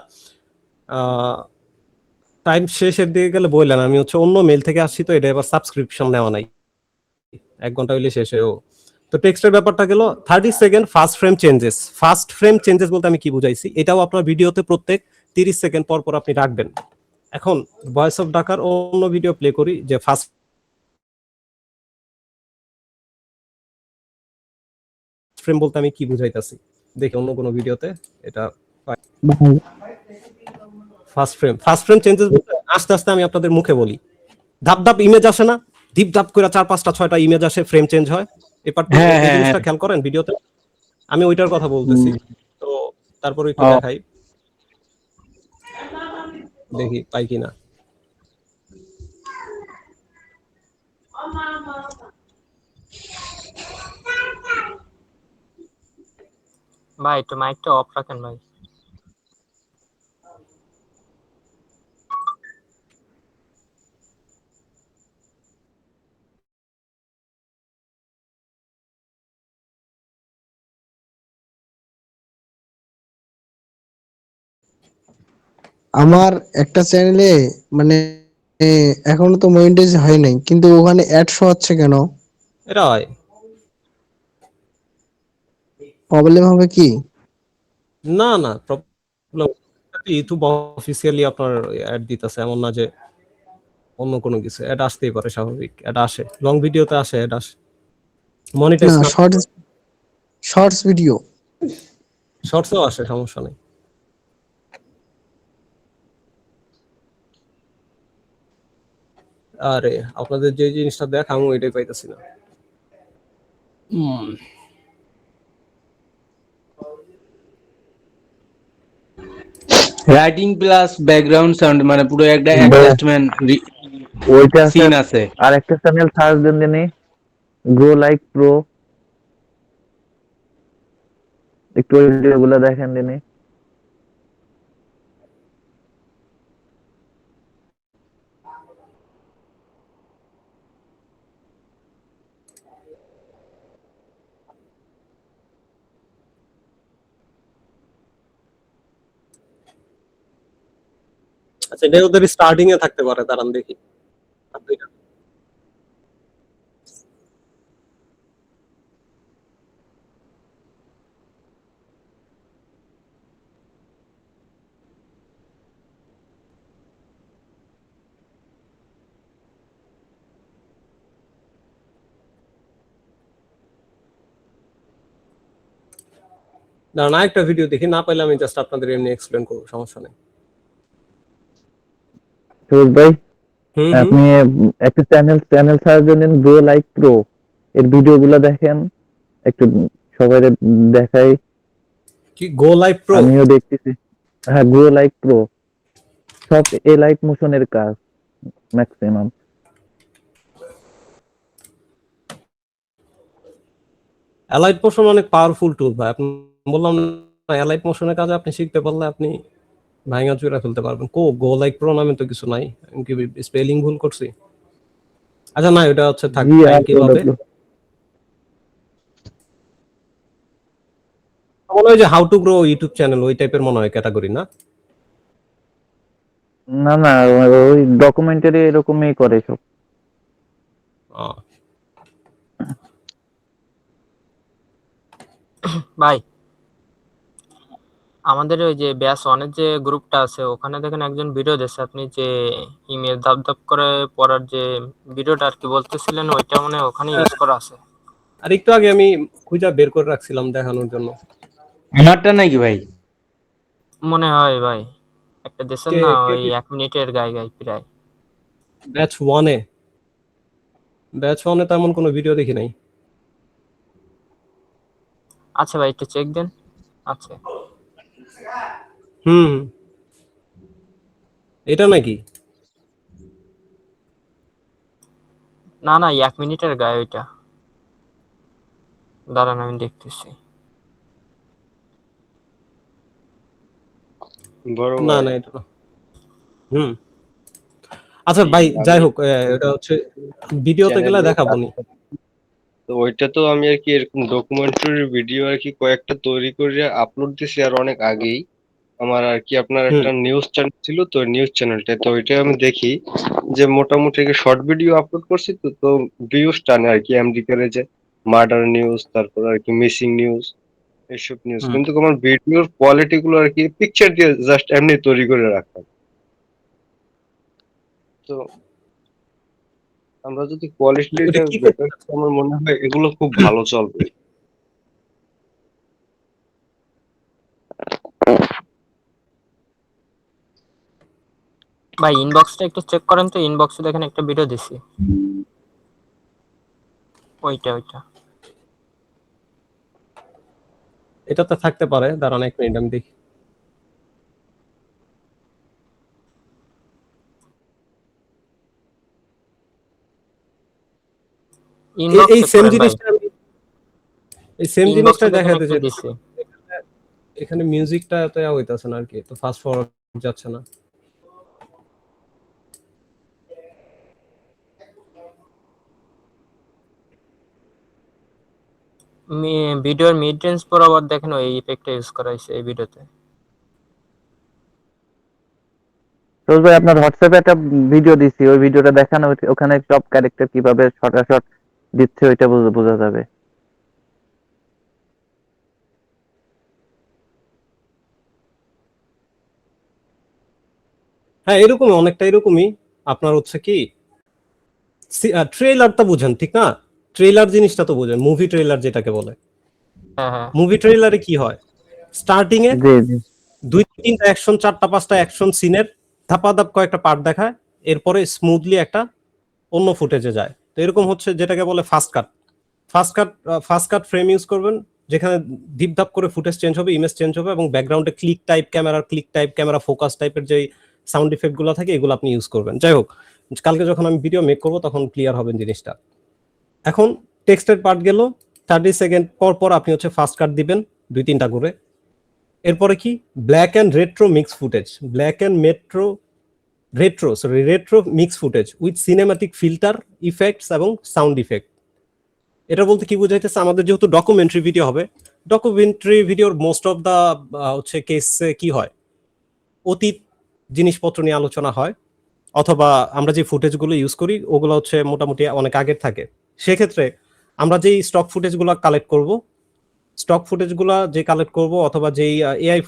টাইম শেষের দিকে গেলে বললেন, আমি হচ্ছে অন্য মেল থেকে আসছি, তো এটা এবার সাবস্ক্রিপশন নেওয়া নাই, 1 ঘন্টা হইলে শেষ হয়ে। তো টেক্সটের ব্যাপারটা গেল। 30 second first frame changes. First frame changes বলতে আমি কি বুঝাইছি, এটাও আপনার ভিডিওতে প্রত্যেক 30 সেকেন্ড পর পর আপনি রাখবেন। এখন ভয়েস অফ ঢাকার অন্য ভিডিও প্লে করি, যে ফার্স্ট ফ্রেম বলতে আমি কি বুঝাইতাছি, দেখি অন্য কোনো ভিডিওতে এটা। ফার্স্ট ফ্রেম চেঞ্জেস বলতে আস্তে আস্তে আমি আপনাদের মুখে বলি, ধাপ ধাপ ইমেজ আসে না, ডিপ ধাপ করে 4 5 টা 6টা ইমেজ আসে, ফ্রেম চেঞ্জ হয়, হ্যাঁ, এই হ্যাঁ, জিনিসটা হ্যাঁ। খেয়াল করেন ভিডিওতে, আমি ওইটার কথা বলতেছি। তো তারপরে একটু ও, দেখাই, দেখি পাই কিনা। ভাই একটু মাইকটা অফ রাখেন ভাই। আমার একটা চ্যানেলে মানে এখনো তো মনিটাইজ হয় নাই, কিন্তু ওখানে অ্যাড শো হচ্ছে কেন? এটা হয়, প্রবলেম হবে কি? না না প্রবলেম, ইউটিউব অফিসিয়ালি আপনার অ্যাড দিতেছে, এমন না যে অন্য কোনো কিছু। অ্যাড আসতেই পারে, স্বাভাবিক, অ্যাড আসে, লং ভিডিওতে আসে, অ্যাড আসে, মনিটাইজ না, শর্টস ভিডিও। শর্টসও আসে, সমস্যা নেই। আরে আপনাদের যে জিনিসটা দেখাম ওইটাই পাইতেছি না। রাইটিং প্লাস ব্যাকগ্রাউন্ড সাউন্ড, মানে পুরো একটা অ্যাডজাস্টমেন্ট ওইটা আছে। সিন আছে। আর একটা চ্যানেল সার্চ দেন দিনে, গ্রো লাইক প্রো, একটু ওই ভিডিওগুলো দেখেন দিনে। আচ্ছা, এটা ওদের স্টার্টিং এ থাকতে পারে, দাঁড়ান দেখি। আর দুইটা। দাঁড়ান, আরেকটা ভিডিও দেখি, না পাইলে আমি জাস্ট আপনাদের এমনি এক্সপ্লেন করবো, সমস্যা নেই। ফিরোজ ভাই, হুম হুম। আপনি একটা চ্যানেল সার্চ দেন গ্রো লাইক প্রো, এর ভিডিওগুলো দেখেন একটু, সবাই দেখাই। কি গো লাইভ প্রো? আমিও দেখতেছি। হ্যাঁ, গ্রো লাইক প্রো, সব এ লাইট মোশনের কাজ ম্যাক্সিমাম। অ্যালাইট মোশন অনেক পাওয়ারফুল টুল ভাই। আপনি বললাম না, অ্যালাইট মোশনের কাজে আপনি শিখতে পারলে আপনি ভাঙা চুরা ফেলতে পারবেন। গো লাইক প্রো নামে তো কিছু নাই, আমি কি স্পেলিং ভুল করছি? আচ্ছা না, এটা হচ্ছে থাক, কিভাবে মনে হয় যে how to grow YouTube channel, ওই টাইপের মনে হয় ক্যাটাগরি না? না না, ওই ডকুমেন্টারি এরকমই করে সব। ভাই আমাদের ওই যে ব্যাস ওয়ানের যে গ্রুপটা আছে ওখানে দেখেন একজন ভিডিও দিচ্ছে, আপনি যে ইমেল ধাপ ধাপ করে পড়ার যে ভিডিওটা আর কি বলতেছিলেন, ওইটা মনে হয় ওখানে ইউজ করা আছে। আর একটু আগে আমি খুঁজা বের করে রাখছিলাম দেখানোর জন্য। আমারটা নাকি ভাই? মনে হয় ভাই একটা দিচ্ছেন না, কে ওই 1 মিনিটের গায়ে গায়ে প্রায়। ব্যাচ ওয়ানে তেমন কোনো ভিডিও দেখি নাই। আচ্ছা ভাই একটু চেক দেন। আচ্ছা হুম, এটা নাকি? না না, 1 মিনিটের গায়ে ওইটা। দাঁড়ান আমি দেখতেছি। বড় না ভাই না, এটা না। হুম, আচ্ছা ভাই, যাই হোক, এটা হচ্ছে ভিডিওতে গেলে চ্যানেলে দেখাবো নি। তো ওইটা তো আমি আর কি এরকম ডকুমেন্টারি ভিডিও আর কি কয়েকটা তৈরি করে আপলোড দিছি আর অনেক আগেই। আমার আর কি আপনার হুম একটা নিউজ চ্যানেল ছিল, তো নিউজ চ্যানেলটা তো ওইটা আমি দেখি যে মোটামুটি শর্ট ভিডিও আপলোড করছি, তো তো ভিউজ টানে আর কি আমেরিকার এই যে মার্ডার নিউজ, তারপর আর কি মিসিং নিউজ, এইসব নিউজ। হুম। কিন্তু আমার ভিডিওর কোয়ালিটি গুলো আর কি পিকচার দিয়ে জাস্ট এমনি তৈরি করে রাখতাম। তো আমরা যদি ওটা কোয়ালিটিটা কি করতে? বেটার, আমার মনে হয় এগুলো খুব ভালো চলবে। ভাই ইনবক্সটা একটু চেক করেন তো, ইনবক্সে দেখেন একটা ভিডিও দিছি, ওইটা। এটাতে থাকতে পারে, দাঁড়ান 1 মিনিট আমি দেখি। ইনবক্স এই চেক সেম করেন ভাই, জিনিসটা এই সেম জিনিসটা ইনবক্সে দেখেন দেখাতে একটা চাইতেছি। দিছি। এখানে মিউজিকটা এত হইতাছে না আর কি, তো ফাস্ট ফরওয়ার্ড যাচ্ছে না। ভিডিওর মিড রেঞ্জ বরাবর দেখেন ওই ইফেক্টটা ইউজ করা হয়েছে এই ভিডিওতে। ফিরোজ ভাই, আপনার হোয়াটসঅ্যাপে একটা ভিডিও দিছি, ওই ভিডিওটা দেখানো, ওখানে সব ক্যারেক্টার কিভাবে শর্ট দিচ্ছে ওইটা বোঝা যাবে। হ্যাঁ, এরকমই, অনেকটা এরকমই। আপনার হচ্ছে কি ট্রেলারটা বুঝেন ঠিক না? ট্রেলার জিনিসটা তো বুঝেন, মুভি ট্রেলার যেটাকে বলে। হ্যাঁ হ্যাঁ মুভি ট্রেলারে কি হয়? স্টার্টিং এ জি জি। 2-3টা অ্যাকশন, 4টা-5টা অ্যাকশন সিনের ধাপাধাপ কয়েকটা পার্ট দেখায়, এরপরে স্মুথলি একটা অন্য ফুটেজে যায়। তো এরকম হচ্ছে যেটাকে বলে ফাস্ট কাট ফ্রেম ইউজ করবেন, যেখানে ধিপধাপ করে ফুটেজ চেঞ্জ হবে, ইমেজ চেঞ্জ হবে, এবং ব্যাকগ্রাউন্ডে ক্লিক টাইপ ক্যামেরা ফোকাস টাইপের যে সাউন্ড ইফেক্ট গুলো থাকে এগুলো আপনি ইউজ করবেন। যাই হোক, কালকে যখন আমি ভিডিও মেক করবো তখন ক্লিয়ার হবে জিনিসটা। এখন টেক্সটের পার্ট গেল, 30 সেকেন্ড পর পর আপনি হচ্ছে ফাস্ট কাট দিবেন 2-3টা করে। এরপরে কি black and retro mix footage with cinematic filter, effects এবং সাউন্ড ইফেক্ট। এটা বলতে কি বোঝাইতেছে, আমাদের যেহেতু ডকুমেন্টারি ভিডিও হবে, ডকুমেন্টারি ভিডিওর মোস্ট অফ দা হচ্ছে কেসে কি হয়, অতীত জিনিসপত্র নিয়ে আলোচনা হয়, অথবা আমরা যে ফুটেজগুলো ইউজ করি ওগুলো হচ্ছে মোটামুটি অনেক আগের থাকে। সেক্ষেত্রে আমরা যেই স্টক ফুটেজগুলো কালেক্ট করব, অথবা যেই এআই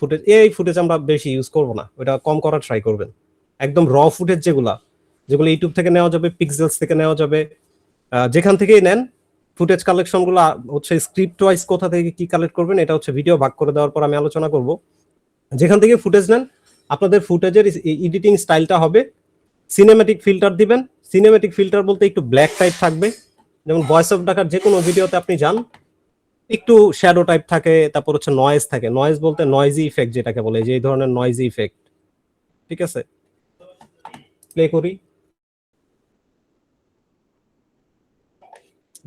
ফুটেজ আমরা বেশি ইউজ করব না, ওটা কম করার ট্রাই করবেন। একদম র ফুটেজ যেগুলো ইউটিউব থেকে নেওয়া যাবে, পিক্সেলস থেকে নেওয়া যাবে, যেখান থেকেই নেন, ফুটেজ কালেকশন গুলো হচ্ছে স্ক্রিপ্ট ওয়াইজ কোথা থেকে কি কালেক্ট করবেন এটা হচ্ছে ভিডিও ভাগ করে দেওয়ার পর আমি আলোচনা করব। যেখান থেকে ফুটেজ নেন, আপনাদের ফুটেজের এডিটিং স্টাইলটা হবে সিনেম্যাটিক ফিল্টার দিবেন। সিনেম্যাটিক ফিল্টার বলতে একটু ব্ল্যাক টাইপ থাকবে, যেমন ভয়েস অফ ঢাকার যে কোনো ভিডিওতে আপনি যান একটু শ্যাডো টাইপ থাকে, তারপর হচ্ছে নয়েজ থাকে। নয়েজ বলতে নয়েজি ইফেক্ট যেটাকে বলে, যে এই ধরনের নয়েজি ইফেক্ট। ঠিক আছে, প্লে করি,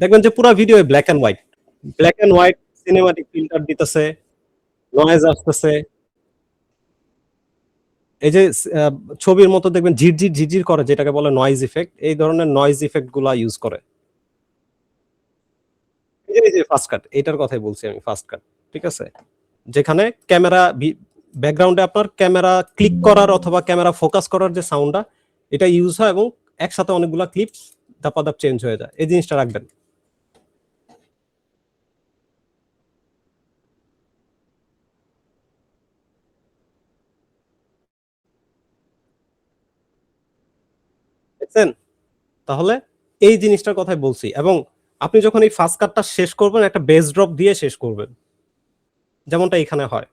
দেখবেন যে পুরো video black and white cinematic filter দিতেছে, নয়েজ আসতেছে। এই যে ছবির মতো দেখবেন ঝিরঝির করে, যেটাকে বলে নয়েজ ইফেক্ট। এই ধরনের নয়েজ ইফেক্ট গুলা ইউজ করে। এই যে ফাস্ট কাট, এটার কথাই বলছি আমি, ফাস্ট কাট। ঠিক আছে, যেখানে ক্যামেরা ব্যাকগ্রাউন্ডে আপনার ক্যামেরা ক্লিক করার অথবা ক্যামেরা ফোকাস করার যে সাউন্ডটা, এটা ইউজ হয় এবং একসাথে অনেকগুলা ক্লিপস ধাপাধাপ চেঞ্জ হয়ে যায়। এই জিনিসটা রাখবেন। দেখছেন? তাহলে এই জিনিসটার কথাই বলছি। এবং আপনি যখন এই ফাস্ট কাটটা শেষ করবেন, একটা বেস ড্রপ দিয়ে শেষ করবেন, যেমনটা এখানে হয়,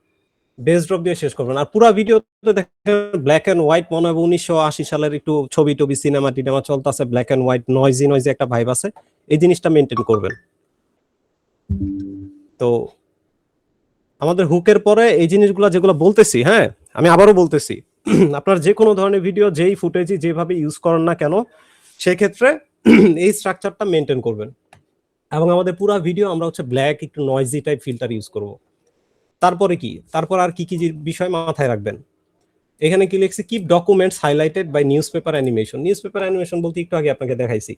বেস ড্রপ দিয়ে শেষ করবেন। আর পুরো ভিডিওতে দেখেন ব্ল্যাক এন্ড হোয়াইট, মনে হয় 1980 সালের একটু ছবি টবি সিনেমা টিনেমা চলতেছে, ব্ল্যাক এন্ড হোয়াইট, নয়েজি একটা ভাইব আছে। এই জিনিসটা মেনটেন করবেন। তো আমাদের হুকের পরে এই জিনিসগুলো যেগুলো বলতেছি, হ্যাঁ আমি আবারও বলতেছি, আপনার যে কোনো ধরনের ভিডিও যেই ফুটেজই যেভাবে ইউজ করেন না কেন, সেক্ষেত্রে এই স্ট্রাকচারটা মেনটেন করবেন। এবং আমাদের পুরো ভিডিও আমরা হচ্ছে ব্ল্যাক একটু নয়েজি টাইপ ফিল্টার ইউজ করব। তারপর আর কি কি বিষয় মাথায় রাখবেন, এখানে কি লিখছি, keep documents highlighted by newspaper animation. Newspaper animation বলতে একটু আগে আপনাকে দেখাইছি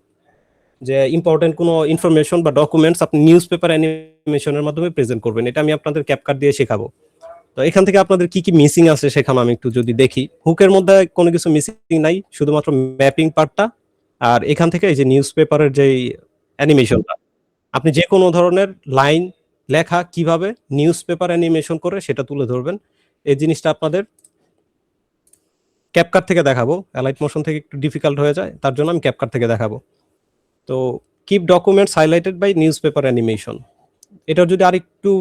যে ইম্পর্টেন্ট কোনো ইনফরমেশন বা ডকুমেন্টস আপনি নিউজপেপার অ্যানিমেশনের মাধ্যমে প্রেজেন্ট করবেন। এটা আমি আপনাদের ক্যাপকাট দিয়ে শেখাবো। তো এখান থেকে আপনাদের কি কি মিসিং আছে সেখানে আমি একটু যদি দেখি, হুকের মধ্যে কোনো কিছু মিসিং নাই, শুধুমাত্র ম্যাপিং পার্টটা। আর এখান থেকে এই যে নিউজপেপারের যে অ্যানিমেশনটা, আপনি যে কোনো ধরনের লাইন লেখা কিভাবে নিউজপেপার অ্যানিমেশন করে সেটা তুলে ধরবেন। এই জিনিসটা আপনাদের ক্যাপকাট থেকে দেখাবো, অ্যালাইট মোশন থেকে একটু ডিফিকাল্ট হয়ে যায়, তার জন্য আমি ক্যাপকাট থেকে দেখাবো। তো keep documents highlighted by newspaper animation, এটা যদি আরেকটু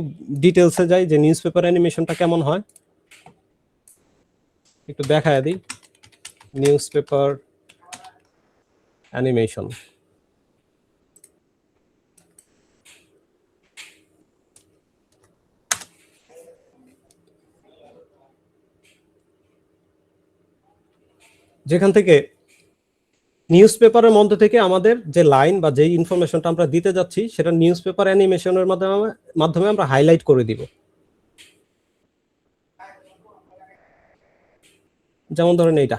ডিটেলসে যাই যে নিউজপেপার অ্যানিমেশনটা কেমন হয় একটু দেখায় দিই। নিউজপেপার অ্যানিমেশন, যেখান থেকে নিউজপেপারের মধ্যে থেকে আমাদের যে লাইন বা যে ইনফরমেশনটা আমরা দিতে যাচ্ছি সেটা নিউজপেপার অ্যানিমেশনের মাধ্যমে আমরা হাইলাইট করে দিব। যেমন ধরেন এইটা,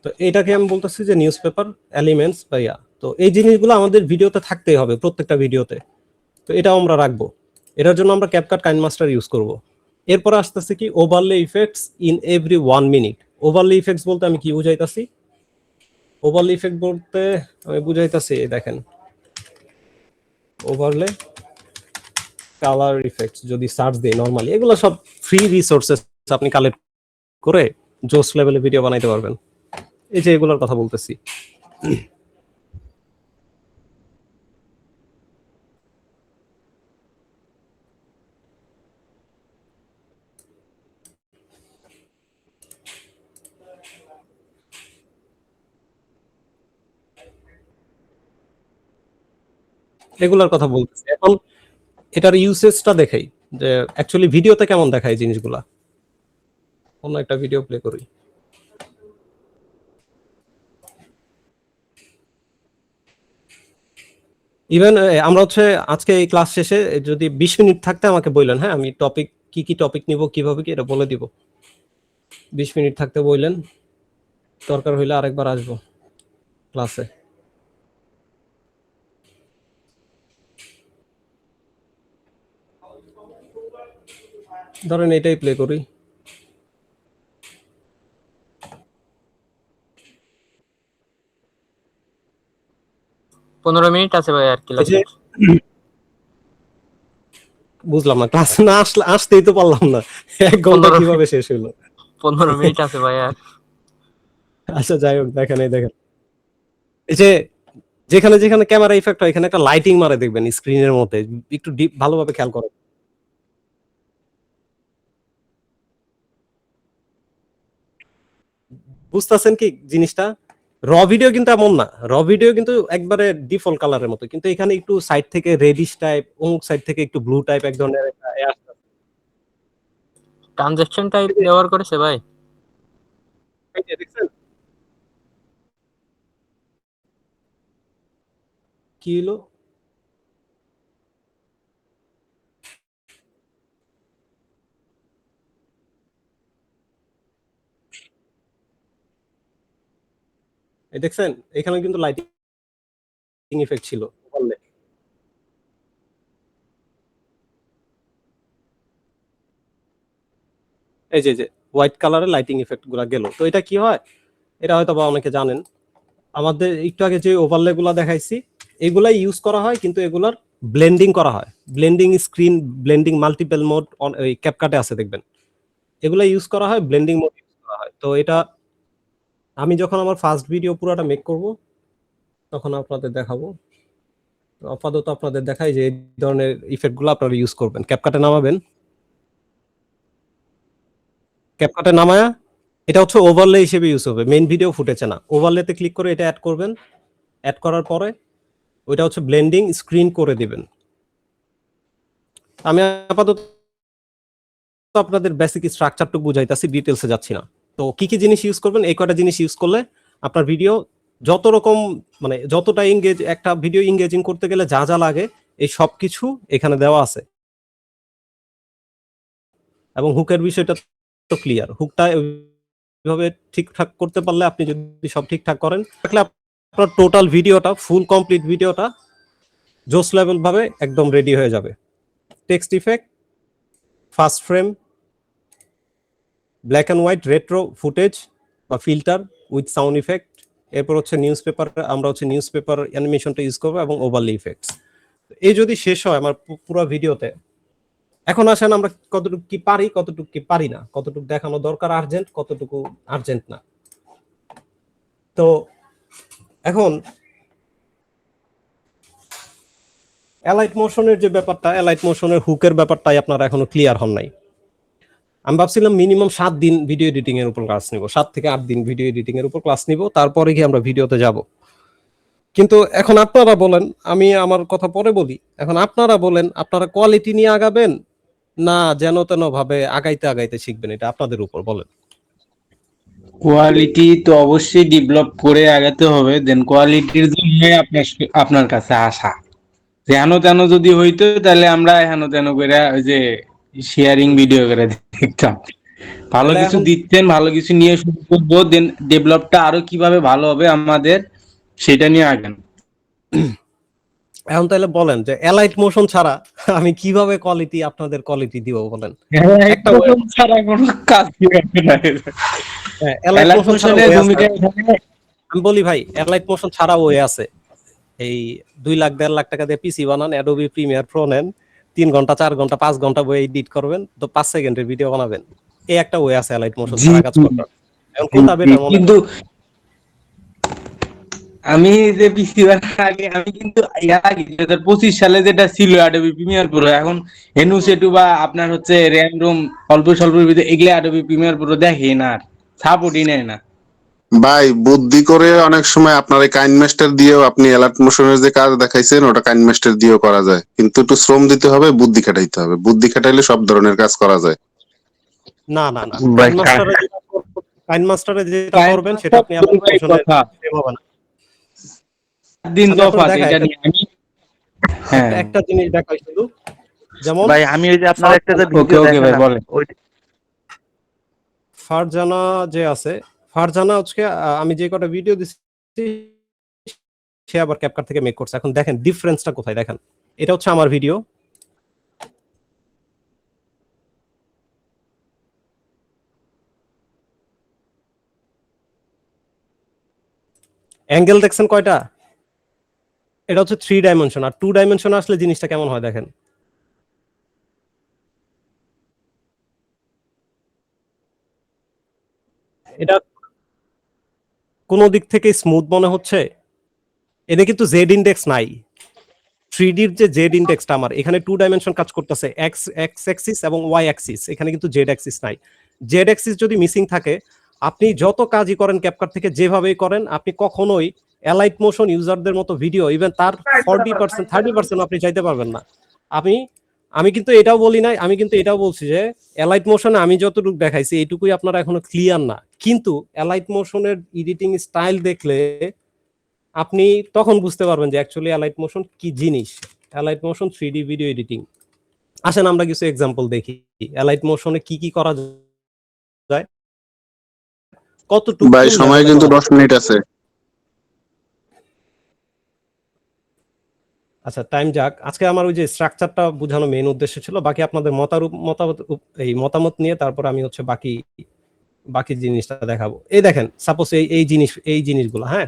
তো এটাকে আমি বলতেছি যে নিউজপেপার এলিমেন্টস বা ইয়া। তো এই জিনিসগুলো আমাদের ভিডিওতে থাকতেই হবে, প্রত্যেকটা ভিডিওতে। তো এটাও আমরা রাখবো। এটার জন্য আমরা ক্যাপকাট কাইনমাস্টার ইউজ করব। এরপর আসতেছে কি, overlay effects in every 1 minute. Overlay effects বলতে আমি কি বুঝাইতাছি, ওভারলে ইফেক্ট বলতে আমি বুঝাইতাছি, দেখেন ওভারলে কালার ইফেক্টস যদি সার্চ দিই নরমালি, এগুলো সব ফ্রি রিসোর্সেস, আপনি কালেক্ট করে জোস লেভেলে ভিডিও বানাইতে পারবেন। এই যে এগুলোর কথা বলতেছি। এগুলোর কথা বলতেছি। এখন এটার ইউসেজটা দেখাই যে অ্যাকচুয়ালি ভিডিওতে কেমন দেখায় জিনিসগুলা। অন্য একটা ভিডিও প্লে করি। ইভেন আমরা হচ্ছে আজকে এই ক্লাস শেষে যদি 20 মিনিট থাকতে আমাকে বললেন, হ্যাঁ আমি কি কি টপিক নিব, কিভাবে কি এটা বলে দিব। 20 মিনিট থাকতে বললেন, দরকার হইলে আরেকবার আসবো ক্লাসে। ধরেন এটাই প্লে করি। 15 মিনিট আছে ভাই আর কি এই যে লাগবে। বুঝলাম না, ক্লাস না আসতেই তো পারলাম না, 1 ঘন্টা 15 কিভাবে শেষ হইলো? 15 মিনিট আছে ভাই আর। আচ্ছা যাই হোক, দেখেন এই দেখেন, এই যে যেখানে যেখানে ক্যামেরা ইফেক্ট হয় এখানে একটা লাইটিং মারে দেখবেন স্ক্রিনের মধ্যে, একটু ডিপ ভালোভাবে খেয়াল করেন। বুঝতেছেন কি জিনিসটা? র ভিডিও কিন্তু এমন না, র ভিডিও কিন্তু একবারে ডিফল্ট কালারের মতো, কিন্তু এখানে একটু সাইড থেকে রেডিশ টাইপ, অমুক সাইড থেকে একটু ব্লু টাইপ, এক ধরনের একটা আসছে। ট্রানজ্যাকশন টাইপ ব্যবহার করেছে ভাই। এই যে দেখছেন কি হলো? এই দেখছেন এখানে কিন্তু লাইটিং ইফেক্ট ছিল বললে। এই যে হোয়াইট কালারের লাইটিং ইফেক্ট গুলা গেল, তো এটা কি হয়? এটা হয়তো বা অনেকে জানেন, আমাদের একটু আগে যে ওভারলে গুলা দেখাইছি এগুলাই ইউজ করা হয়, কিন্তু এগুলার ব্লেন্ডিং করা হয়, blending screen, blending multiple mode ওই ক্যাপকাটে আছে দেখবেন, এগুলা ইউজ করা হয়, ব্লেন্ডিং মোড ইউজ করা হয়। তো এটা আমি যখন আমার ফার্স্ট ভিডিও পুরোটা মেক করব তখন আপনাদের দেখাবো। তো আপাতত আপনাদের দেখাই যে এই ধরনের ইফেক্ট গুলো আপনারা ইউজ করবেন, ক্যাপকাটে নামাবেন, ক্যাপকাটে নামায়া এটা হচ্ছে ওভারলে হিসেবে ইউজ হবে, মেইন ভিডিও ফুটেছে না। ওভারলেতে ক্লিক করে এটা অ্যাড করবেন, অ্যাড করার পরে ওইটা হচ্ছে ব্লেন্ডিং স্ক্রিন করে দিবেন। আমি আপাতত আপনাদের বেসিক স্ট্রাকচারটুকু বুঝাইতাছি, ডিটেলসে যাচ্ছি না। তো কি কি জিনিস ইউজ করবেন, এই কয়টা জিনিস ইউজ করলে আপনার ভিডিও যত রকম, মানে যতটা এঙ্গেজ, একটা ভিডিও এঙ্গেজিং করতে গেলে যা যা লাগে এই সব কিছু এখানে দেওয়া আছে। এবং হুকের বিষয়টা তো ক্লিয়ার, হুকটা এইভাবে ঠিকঠাক করতে পারলে, আপনি যদি সব ঠিকঠাক করেন তাহলে আপনার টোটাল ভিডিওটা, ফুল কমপ্লিট ভিডিওটা জোস লেভেল ভাবে একদম রেডি হয়ে যাবে। Text effect, fast frame, black and white retro footage বা ফিল্টার উইথ সাউন্ড ইফেক্ট, এরপর হচ্ছে নিউজ পেপার, আমরা হচ্ছে নিউজ পেপার অ্যানিমেশনটা ইউজ করবো, এবং ওভারলে ইফেক্টস। এই যদি শেষ হয় আমার পুরো ভিডিওতে, এখন আসেন আমরা কতটুকু কি পারি, কতটুকু কি পারি না, কতটুকু দেখানো দরকার আর্জেন্ট, কতটুকু আর্জেন্ট না। তো এখন অ্যালাইট মোশনের যে ব্যাপারটা, অ্যালাইট মোশনের হুকের ব্যাপারটাই আপনারা এখনো ক্লিয়ার হন নাই। আমি ভাবছিলাম মিনিমাম 7 দিন ভিডিও এডিটিং এর উপর ক্লাস নিব, 7 থেকে 8 দিন ভিডিও এডিটিং এর উপর ক্লাস নিব, তারপরে গিয়ে আমরা ভিডিওতে যাব। কিন্তু এখন আপনারা বলেন, আমি আমার কথা পরে বলি, এখন আপনারা বলেন আপনারা কোয়ালিটি নিয়ে আগাবেন না যেন তেন ভাবে আগাইতে আগাইতে শিখবেন, এটা আপনাদের উপর বলেন। কোয়ালিটি তো অবশ্যই ডেভেলপ করে আগাতে হবে, দেন কোয়ালিটির জন্য আপনার কাছে আসা। যে হেন তেন যদি হইতো তাহলে আমরা হেন তেন করে ওই যে শেয়ারিং ভিডিও করে দেখতাম। ভালো তাহলে কিছু এখন দিচ্ছেন, ভালো কিছু নিয়ে শুরু করবো, দেন ডেভেলপটা আরো কিভাবে ভালো হবে আমাদের, সেটা নিয়ে আগান। এখন তাহলে বলেন যে এলাইট মোশন ছাড়া আমি কিভাবে কোয়ালিটি, আপনাদের কোয়ালিটি দিব বলেন। একটা ওয়ে, একদম ছাড়া কোনো কাজ হবে না। এলাইট মোশন ছাড়া এলাকোশনের ওয়ে আছে, ভূমিকা এখানে আমি বলি ভাই এলাইট মোশন ছাড়া ওয়ে আছে। এই 2 লাখ 1.5 লাখ টাকা দিয়ে পিসি বানান, অ্যাডোবি প্রিমিয়ার প্রো নেন, 3 ঘন্টা 4 ঘন্টা 5 ঘন্টা বই এডিট করবেন, তো 5 সেকেন্ডের ভিডিও বানাবেন। এই একটা ওয়ে আছে এলাইট মোশন জি ছাড়া কাজ করার। এখন কোনটা বেটার মনে কিন্তু করেন? আমি যে পিসি বানানোর আগে আমি কিন্তু ইয়ার আগে 2025 সালে যেটা ছিল অ্যাডোবি প্রিমিয়ার প্রো, এখন হেনু সেটু বা আপনার হচ্ছে র্যাম রোম অল্প স্বল্পের ভিতরে এগুলো অ্যাডোবি প্রিমিয়ার প্রো দেখে না, আর সাপোর্টই নেয় না। ভাই বুদ্ধি করে অনেক সময় আপনার এই কাইন মাস্টার দিয়েও আপনি অ্যালার্ট মোশনের যে কাজ দেখাইছেন ওটা কাইন মাস্টার দিয়েও করা যায়, কিন্তু একটু শ্রম দিতে হবে, বুদ্ধি খাটাইতে হবে, বুদ্ধি খাটাইলে সব ধরনের কাজ করা যায়। না না না, ভাই কাইন মাস্টারে যেটা করবেন সেটা আপনি এলাইট মোশনের কথা সেম হবে না। দিন আমি এখন তফাৎ দেখাই এটা নিয়ে আমি হ্যাঁ একটা জিনিস দেখাই শুধু, যেমন ভাই আমি ওই যে আপনার একটা যে ওকে ভিডিও ওকে ভাই দেখালাম বলেন। ওই ফারজানা যে আছে, ফারজানা হচ্ছে আমি যে কটা ভিডিও দিচ্ছি সে আবার ক্যাপকাট থেকে মেক করছে। এখন দেখেন ডিফারেন্সটা কোথায়, দেখেন এটা হচ্ছে আমার ভিডিও, অ্যাঙ্গেল দেখছেন কয়টা? এটা হচ্ছে 3 ডাইমেনশন, আর 2 ডাইমেনশন আসলে জিনিসটা কেমন হয় দেখেন। এটা কোন দিক থেকে স্মুথ মনে হচ্ছে? এতে কিন্তু জেড ইন্ডেক্স নাই। 3D এর যে জেড ইন্ডেক্সটা আমার এখানে 2 ডাইমেনশন কাজ করতেছে, এক্স অ্যাক্সিস এবং ওয়াই অ্যাক্সিস, এখানে কিন্তু জেড অ্যাক্সিস নাই। জেড অ্যাক্সিস যদি মিসিং থাকে, আপনি যত কাজই করেন ক্যাপকাট থেকে যেভাবেই করেন, আপনি কখনোই অ্যালাইট মোশন ইউজারদের মতো ভিডিও ইভেন তার 40% 30% আপনি চাইতে পারবেন না। আমি আমি কিন্তু এটাও বলি নাই, আমি কিন্তু এটাও বলছি যে অ্যালাইট মোশনে আমি যতটুকু দেখাইছি এইটুকুই আপনারা এখনো ক্লিয়ার না, কিন্তু অ্যালাইট মোশনের এডিটিং স্টাইল দেখলে আপনি তখন বুঝতে পারবেন যে অ্যাকচুয়ালি অ্যালাইট মোশন কি জিনিস। Allied motion 3D video editing. আসেন আমরা কিছু এক্সাম্পল দেখি অ্যালাইট মোশনে কি কি করা যায়, কতটুকু ভাই সময় level এ কিন্তু করা 10 যায়। মিনিট আছে। আচ্ছা টাইম যাক, আজকে আমার ওই যে স্ট্রাকচারটা বোঝানো মেইন উদ্দেশ্য ছিল, বাকি আপনাদের মতামত নিয়ে তারপর আমি হচ্ছে বাকি বাকি জিনিসটা দেখাবো। এই দেখেন সাপোজ এই জিনিসগুলো, হ্যাঁ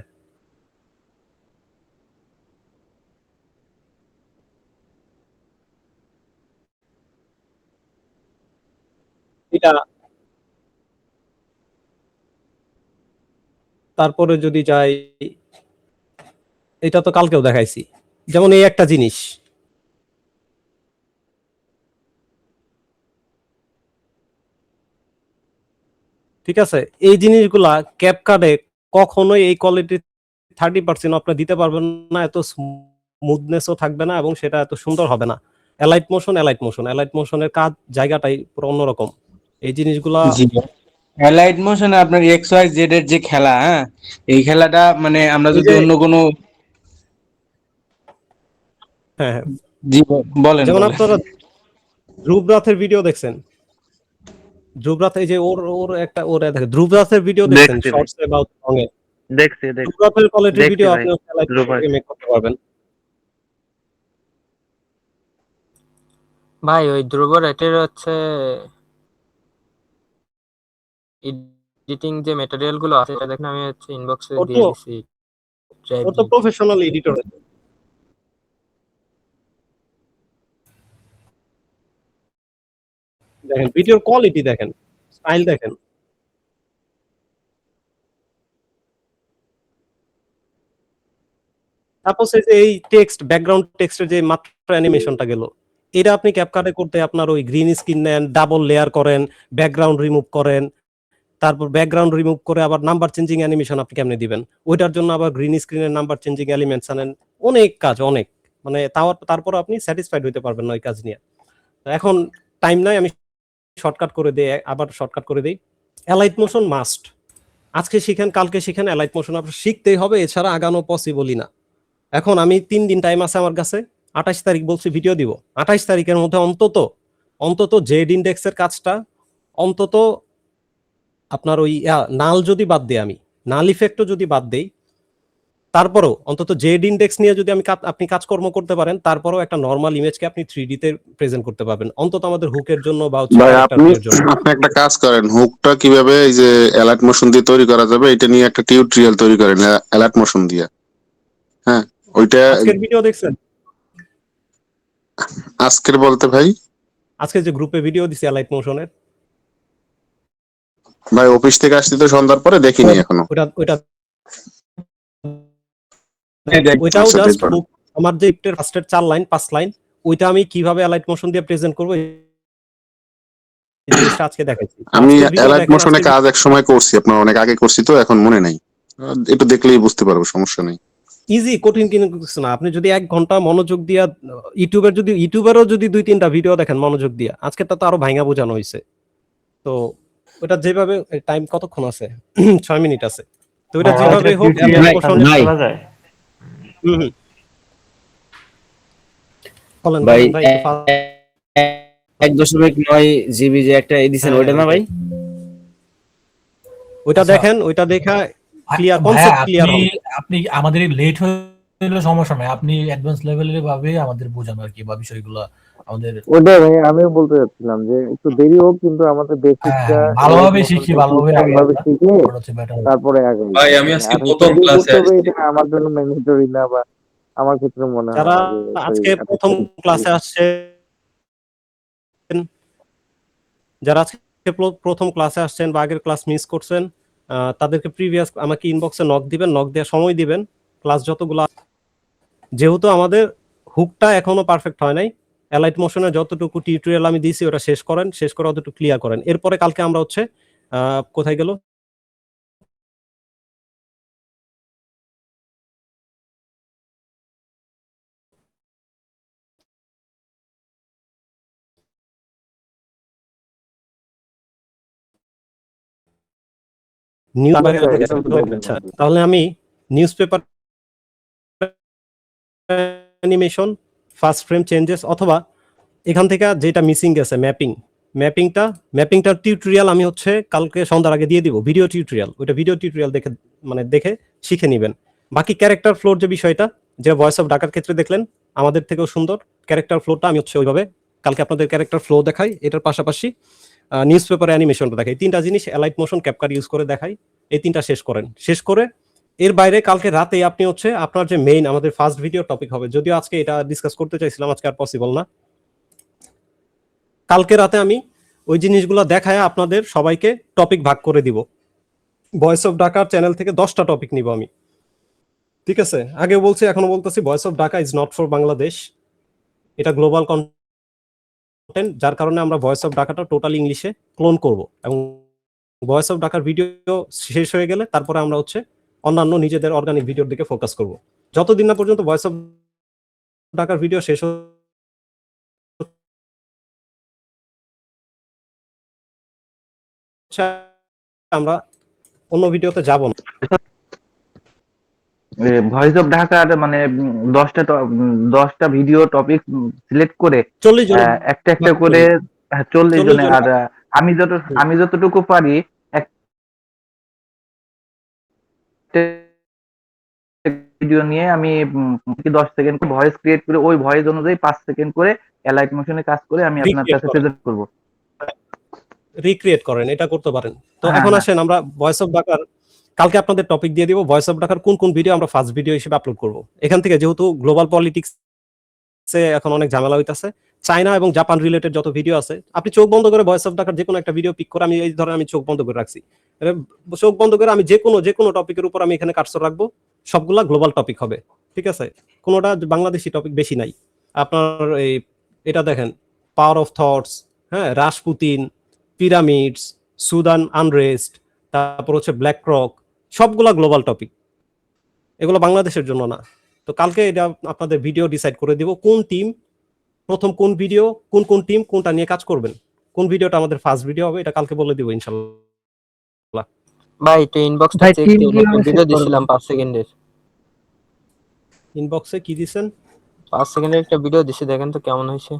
এটা, তারপরে যদি যাই, এটা তো কালকেও দেখাইছি, যেমন এই একটা জিনিস, ঠিক আছে, এই জিনিসগুলা ক্যাপকাটে কখনোই এই কোয়ালিটি 30% আপনারা দিতে পারবেন না, এত স্মুথনেসও থাকবে না এবং সেটা এত সুন্দর হবে না। অ্যালাইট মোশনের কাজ জায়গাটাই পুরো অন্যরকম। এই জিনিসগুলা জি, অ্যালাইড মোশনে আপনার এক্স ওয়াই জেড এর যে খেলা, হ্যাঁ, এই খেলাটা মানে আমরা এই যদি যে অন্য কোনো, হ্যাঁ হ্যাঁ, জি বলেন যেমন বলেন। আপনারা ধ্রুবরাথের ভিডিও দেখছেন, ধ্রুবরাথ এই যে ওর দেখেন ধ্রুবরাথের ভিডিও দেখছেন দেখছি ভাই, শর্টস অ্যাবাউট সং এ, দেখছি ধ্রুবরাথের কোয়ালিটির দেখছি ভিডিও ভাই, আপনি অ্যালাইট ধ্রুব মোশন ভাই। থেকে মেক করতে পারবেন। ভাই ওই ধ্রুব এটার হচ্ছে এডিটিং যে ম্যাটেরিয়াল গুলো আছে এটা দেখেন আমি হচ্ছে ইনবক্সে ওর দিয়ে তো দিছি ড্রাইভ ওর তো লিংক। Professional editor. দেখেন ভিডিওর কোয়ালিটি দেখেন, স্টাইল দেখেন। সাপোজ এই টেক্সট ব্যাকগ্রাউন্ড টেক্সটের যে মাত্র অ্যানিমেশনটা গেল, এটা আপনি ক্যাপকাটে করতে আপনার ওই গ্রিন স্ক্রিন নেন, ডাবল লেয়ার করেন, ব্যাকগ্রাউন্ড রিমুভ করেন, তারপর ব্যাকগ্রাউন্ড রিমুভ করে আবার নাম্বার চেঞ্জিং অ্যানিমেশন আপনি কেমনে দিবেন, ওইটার জন্য আবার গ্রিন স্ক্রিনের নাম্বার চেঞ্জিং এলিমেন্টস আনেন, অনেক কাজ, অনেক মানে তারপর আপনি স্যাটিসফাইড হতে পারবেন না ওই কাজ নিয়ে। এখন টাইম নাই, আমি শর্টকাট করে দিই, আবার শর্টকাট করে দিই। অ্যালাইট মোশন মাস্ট, আজকে শিখেন কালকে শিখেন, অ্যালাইট মোশন আপনার শিখতেই হবে, এছাড়া আগানো পসিবলই না। এখন আমি 3 দিন টাইম আছে আমার কাছে, 28 তারিখ বলছি ভিডিও দিব, 28 তারিখের মধ্যে অন্তত জেড ইন্ডেক্সের কাজটা অন্তত আপনার ওই নাল যদি বাদ দিই, আমি নাল ইফেক্টও যদি বাদ দেই, তারপরও অন্তত জেড ইন্ডেক্স নিয়ে যদি আপনি কাজকর্ম করতে পারেন, তারপরও একটা নরমাল ইমেজকে আপনি 3D তে প্রেজেন্ট করতে পারবেন, অন্তত আমাদের হুকের জন্য বা হচ্ছে ভাই ক্যারেক্টার আপনি এর জন্য। আপনি একটা কাজ করেন, হুকটা কিভাবে এই যে অ্যালার্ট মোশন দিয়ে তৈরি করা যাবে এটা নিয়ে একটা টিউটোরিয়াল তৈরি করেন অ্যালার্ট মোশন দিয়ে। হ্যাঁ ওইটা আজকের ভিডিও দেখছেন? আজকের বলতে ভাই, আজকে যে গ্রুপে ভিডিও দিছি অ্যালাইট মোশনের, ভাই অফিস থেকে আসছি তো সন্ধ্যার পরে দেখিনি এখনো। ওটা দেখছি। ওইটাও আচ্ছা, জাস্ট দেখবেন। আমার যে ইফটের ফার্স্টের 4 লাইন 5 লাইন, ওইটা আমি কিভাবে অ্যালাইট মোশন দিয়ে প্রেজেন্ট করব এই জিনিসটা আজকে দেখাইছি। আমি আজকের ভিডিও অ্যালার্ট দেখেন, মোশনে আজকের কাজ এক সময় করছি, আপনার অনেক আগে করছি তো এখন মনে নাই, একটু দেখলেই বুঝতে পারবো, সমস্যা নেই। ইজি, কঠিন কিছু না। আপনি যদি 1 ঘন্টা মনোযোগ দিয়া ইউটিউবেরও যদি 2-3টা ভিডিও দেখেন মনোযোগ দিয়া, আজকেরটা তো আরো ভাঙা বোঝানো হয়েছে। তো ওটা যেভাবে, টাইম কতক্ষণ আছে? 6 মিনিট আছে। তো ওটা যেভাবে হোক অ্যালাইট মোশন হুম বলেন ভাই ভাই একটু fast। 1.9 জিবি যে একটা এডিশন ওইটা না ভাই? ওইটা আচ্ছা। দেখেন, ওইটা দেখা ক্লিয়ার, ভাইয়া, কনসেপ্ট ক্লিয়ার আপনি হবে। আপনি আমাদের লেট হয়ে হলে সমস্যা নাই, আপনি অ্যাডভান্স লেভেলের ভাবে আমাদের বোঝান আর কি, বা বিষয়গুলো আমাদের ওটাই ভাই আমিও বলতে চাচ্ছিলাম যে একটু দেরি হোক, কিন্তু আমাদের বেসিকটা ভালোভাবে শিখি, ভালোভাবে আগে ভাবে আমরা, শিখে ওটা হচ্ছে বেটার। তারপরে আগাই। ভাই আমি মানে আজকে আর প্রথম দেরি ক্লাসে করতে হবে আসছি। এটা আমার জন্য ম্যান্ডেটরি না, বা আমার ক্ষেত্রে মনে হয় যারা না যে আজকে এত প্রথম দেরি ক্লাসে করতে আসছেন, যারা আজকে প্রথম ক্লাসে আসছেন বা আগের ক্লাস মিস করছেন, তাদেরকে প্রিভিয়াস আমাকে ইনবক্সে নক দিবেন, নক দেওয়ার সময় দিবেন। ক্লাস যতগুলো, যেহেতু আমাদের হুকটা এখনো পারফেক্ট হয় নাই, অ্যালাইট মোশনের যতটুকু টিউটোরিয়াল আমি দিয়েছি ওটা শেষ করেন, শেষ করে অতটুকু ক্লিয়ার করেন। এরপরে কালকে আমরা হচ্ছে কোথায় গেল, নিউজ হবে। আচ্ছা, তাহলে আমি news paper animation, first frame changes, অথবা এখান থেকে যেটা মিসিং গেছে ম্যাপিংটা টিউটোরিয়াল আমি হচ্ছে কালকে সন্ধ্যার আগে দিয়ে দিব, ভিডিও টিউটোরিয়াল। ওইটা ভিডিও টিউটোরিয়াল দেখে দেখে শিখে নেবেন। বাকি ক্যারেক্টার ফ্লোর যে বিষয়টা, যে ভয়েস অফ ঢাকার ক্ষেত্রে দেখলেন আমাদের থেকেও সুন্দর ক্যারেক্টার ফ্লোটা, আমি হচ্ছে ওইভাবে কালকে আপনাদের ক্যারেক্টার ফ্লো দেখাই। এটার পাশাপাশি নিউজ পেপার অ্যানিমেশনটা দেখাই। তিনটা জিনিস অ্যালাইট মোশন ক্যাপকাট ইউজ করে দেখাই। এই তিনটা শেষ করেন। শেষ করে এর বাইরে কালকে রাতে আপনি হচ্ছে আপনার যে মেইন আমাদের ফার্স্ট ভিডিও টপিক হবে, যদিও আজকে এটা ডিসকাস করতে চাইছিলাম, আজকে আর পসিবল না। কালকে রাতে আমি ওই জিনিসগুলো দেখায় আপনাদের সবাইকে টপিক ভাগ করে দিব। ভয়েস অফ ঢাকার চ্যানেল থেকে 10টা টপিক নিব আমি, ঠিক আছে? আগে বলছি, এখনো বলতেছি, voice of Dhaka is not for Bangladesh, এটা গ্লোবাল কন্টেন্ট, যার কারণে আমরা ভয়েস অফ ঢাকাটা টোটাল ইংলিশে ক্লোন করব, এবং ভয়েস অফ ঢাকার ভিডিও শেষ হয়ে গেলে তারপরে আমরা হচ্ছে অন্যান্য নিজেদের অর্গানিক ভিডিওর দিকে ফোকাস করব। যতদিন না পর্যন্ত ভয়েস অফ ঢাকার ভিডিও শেষ হচ্ছে আমরা অন্য ভিডিওতে যাব না। ভয়েস অফ ঢাকার মানে 10টা ভিডিও টপিক সিলেক্ট করে 40 জন একটা একটা করে 40 জনে, আর হুম। আমি যতটুকু পারি একটা ভিডিও নিয়ে আমি 10 সেকেন্ড ভয়েস ক্রিয়েট করে ওই ভয়েস অনুযায়ী 5 সেকেন্ড করে অ্যালাইট মোশনে কাজ করে আমি আপনার রিক্রিয়েট কাছে করেন, প্রেজেন্ট করব। রিক্রিয়েট করেন, এটা করতে পারেন। তো হ্যাঁ এখন হ্যাঁ আসেন আমরা ভয়েস অফ ঢাকার, কালকে আপনাদের টপিক দিয়ে দিব ভয়েস অফ ঢাকার কোন কোন ভিডিও আমরা ফার্স্ট ভিডিও হিসেবে আপলোড করব। এখান থেকে যেহেতু গ্লোবাল পলিটিক্স এখন অনেক ঝামেলা হইতাছে, চায়না এবং জাপান রিলেটেড যত ভিডিও আছে, আপনি চোখ বন্ধ করে ভয়েস অফ ঢাকার যে কোনো একটা ভিডিও পিক করে, আমি এই ধরেন আমি চোখ বন্ধ করে রাখছি, চোখ বন্ধ করে আমি যে কোনো টপিকের উপর আমি এখানে কার্সর রাখবো, সবগুলা গ্লোবাল টপিক হবে, ঠিক আছে? কোনোটা বাংলাদেশি টপিক বেশি নাই। আপনার এই এটা দেখেন, পাওয়ার অফ থটস, হ্যাঁ, রাসপুতিন, পিরামিডস, সুদান আনরেস্ট, তারপর হচ্ছে ব্ল্যাক রক, সবগুলা গ্লোবাল টপিক, এগুলো বাংলাদেশের জন্য না। তো কালকে এটা আপনাদের ভিডিও ডিসাইড করে দিব, কোন টিম প্রথম, কোন ভিডিও, কোন টিম কোনটা নিয়ে কাজ করবেন, কোন ভিডিওটা আমাদের ফার্স্ট ভিডিও হবে, এটা কালকে বলে দিব ইনশাআল্লাহ। ভাই একটু ইনবক্সটা ভাই চেক টিম দিন, একটা কিভাবে ভিডিও সেট করব? দিছিলাম 5 সেকেন্ডের। ইনবক্সে কি দিছেন? 5 সেকেন্ডের একটা ভিডিও দিছি, দেখেন তো কেমন হয়েছে।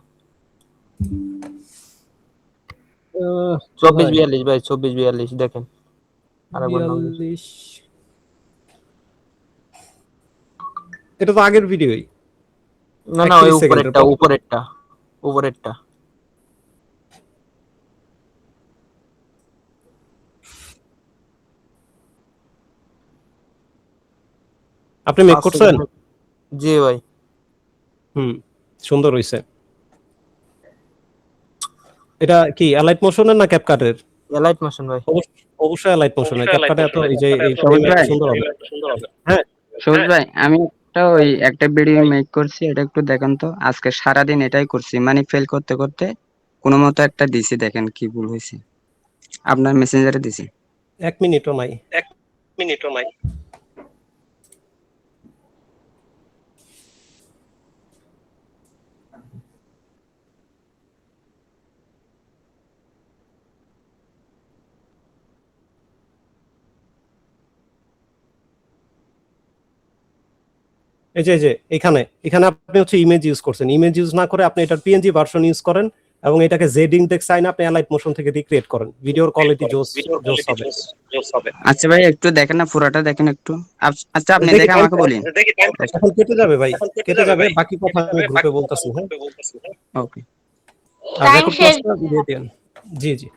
24-42 ভাই, 24-42 দেখেন আরেকবার নাম দিছি। 42, এটা তো আগের ভিডিওই। না না, ওই 31 সেকেন্ডের পর উপরেরটা আপনি মেক 5 করছেন? সেকেন্ড। জি ভাই। হুম, সুন্দর হইছে। এটা কি অ্যালাইট মোশনের না ক্যাপকাটের? এলাইট মোশন ভাই। অবশ্যই অ্যালাইট মোশনের, ক্যাপকাটে এত এই যে এই সবুজ frame এত ভাই, সুন্দর হবে। হ্যাঁ, সবুজ ভাই, আমি একটা ভিডিও মেক করছি, এটা একটু দেখেন তো। আজকে সারাদিন এটাই করছি, মানে ফেল করতে করতে কোনো মতো একটা দিছি, দেখেন কি ভুল হয়েছে। আপনার মেসেঞ্জারে দিছি। 1 মিনিটও নাই। এই যে এখানে আপনি হচ্ছে ইমেজ ইউজ করছেন, ইমেজ ইউজ না করে আপনি এটার পিএনজি ভার্সন ইউজ করেন, এবং এটাকে জেড ইনডেক্স চাই না, আপনি অ্যালাইট মোশন থেকে রিক্রিয়েট করেন, ভিডিওর কোয়ালিটি জোস হবে। আচ্ছা ভাই একটু দেখেন না, পুরোটা দেখেন একটু। আচ্ছা আপনি দেখি দেখে time আমাকে বলেন। এখন কেটে যাবে ভাই, কেটে যাবে, বাকি কথা আমি গ্রুপে বলতেছি। হ্যাঁ, ওকে। আর টাইম রেকর্ড শেষ। ক্লাসটা দিয়ে দিন। জি জি।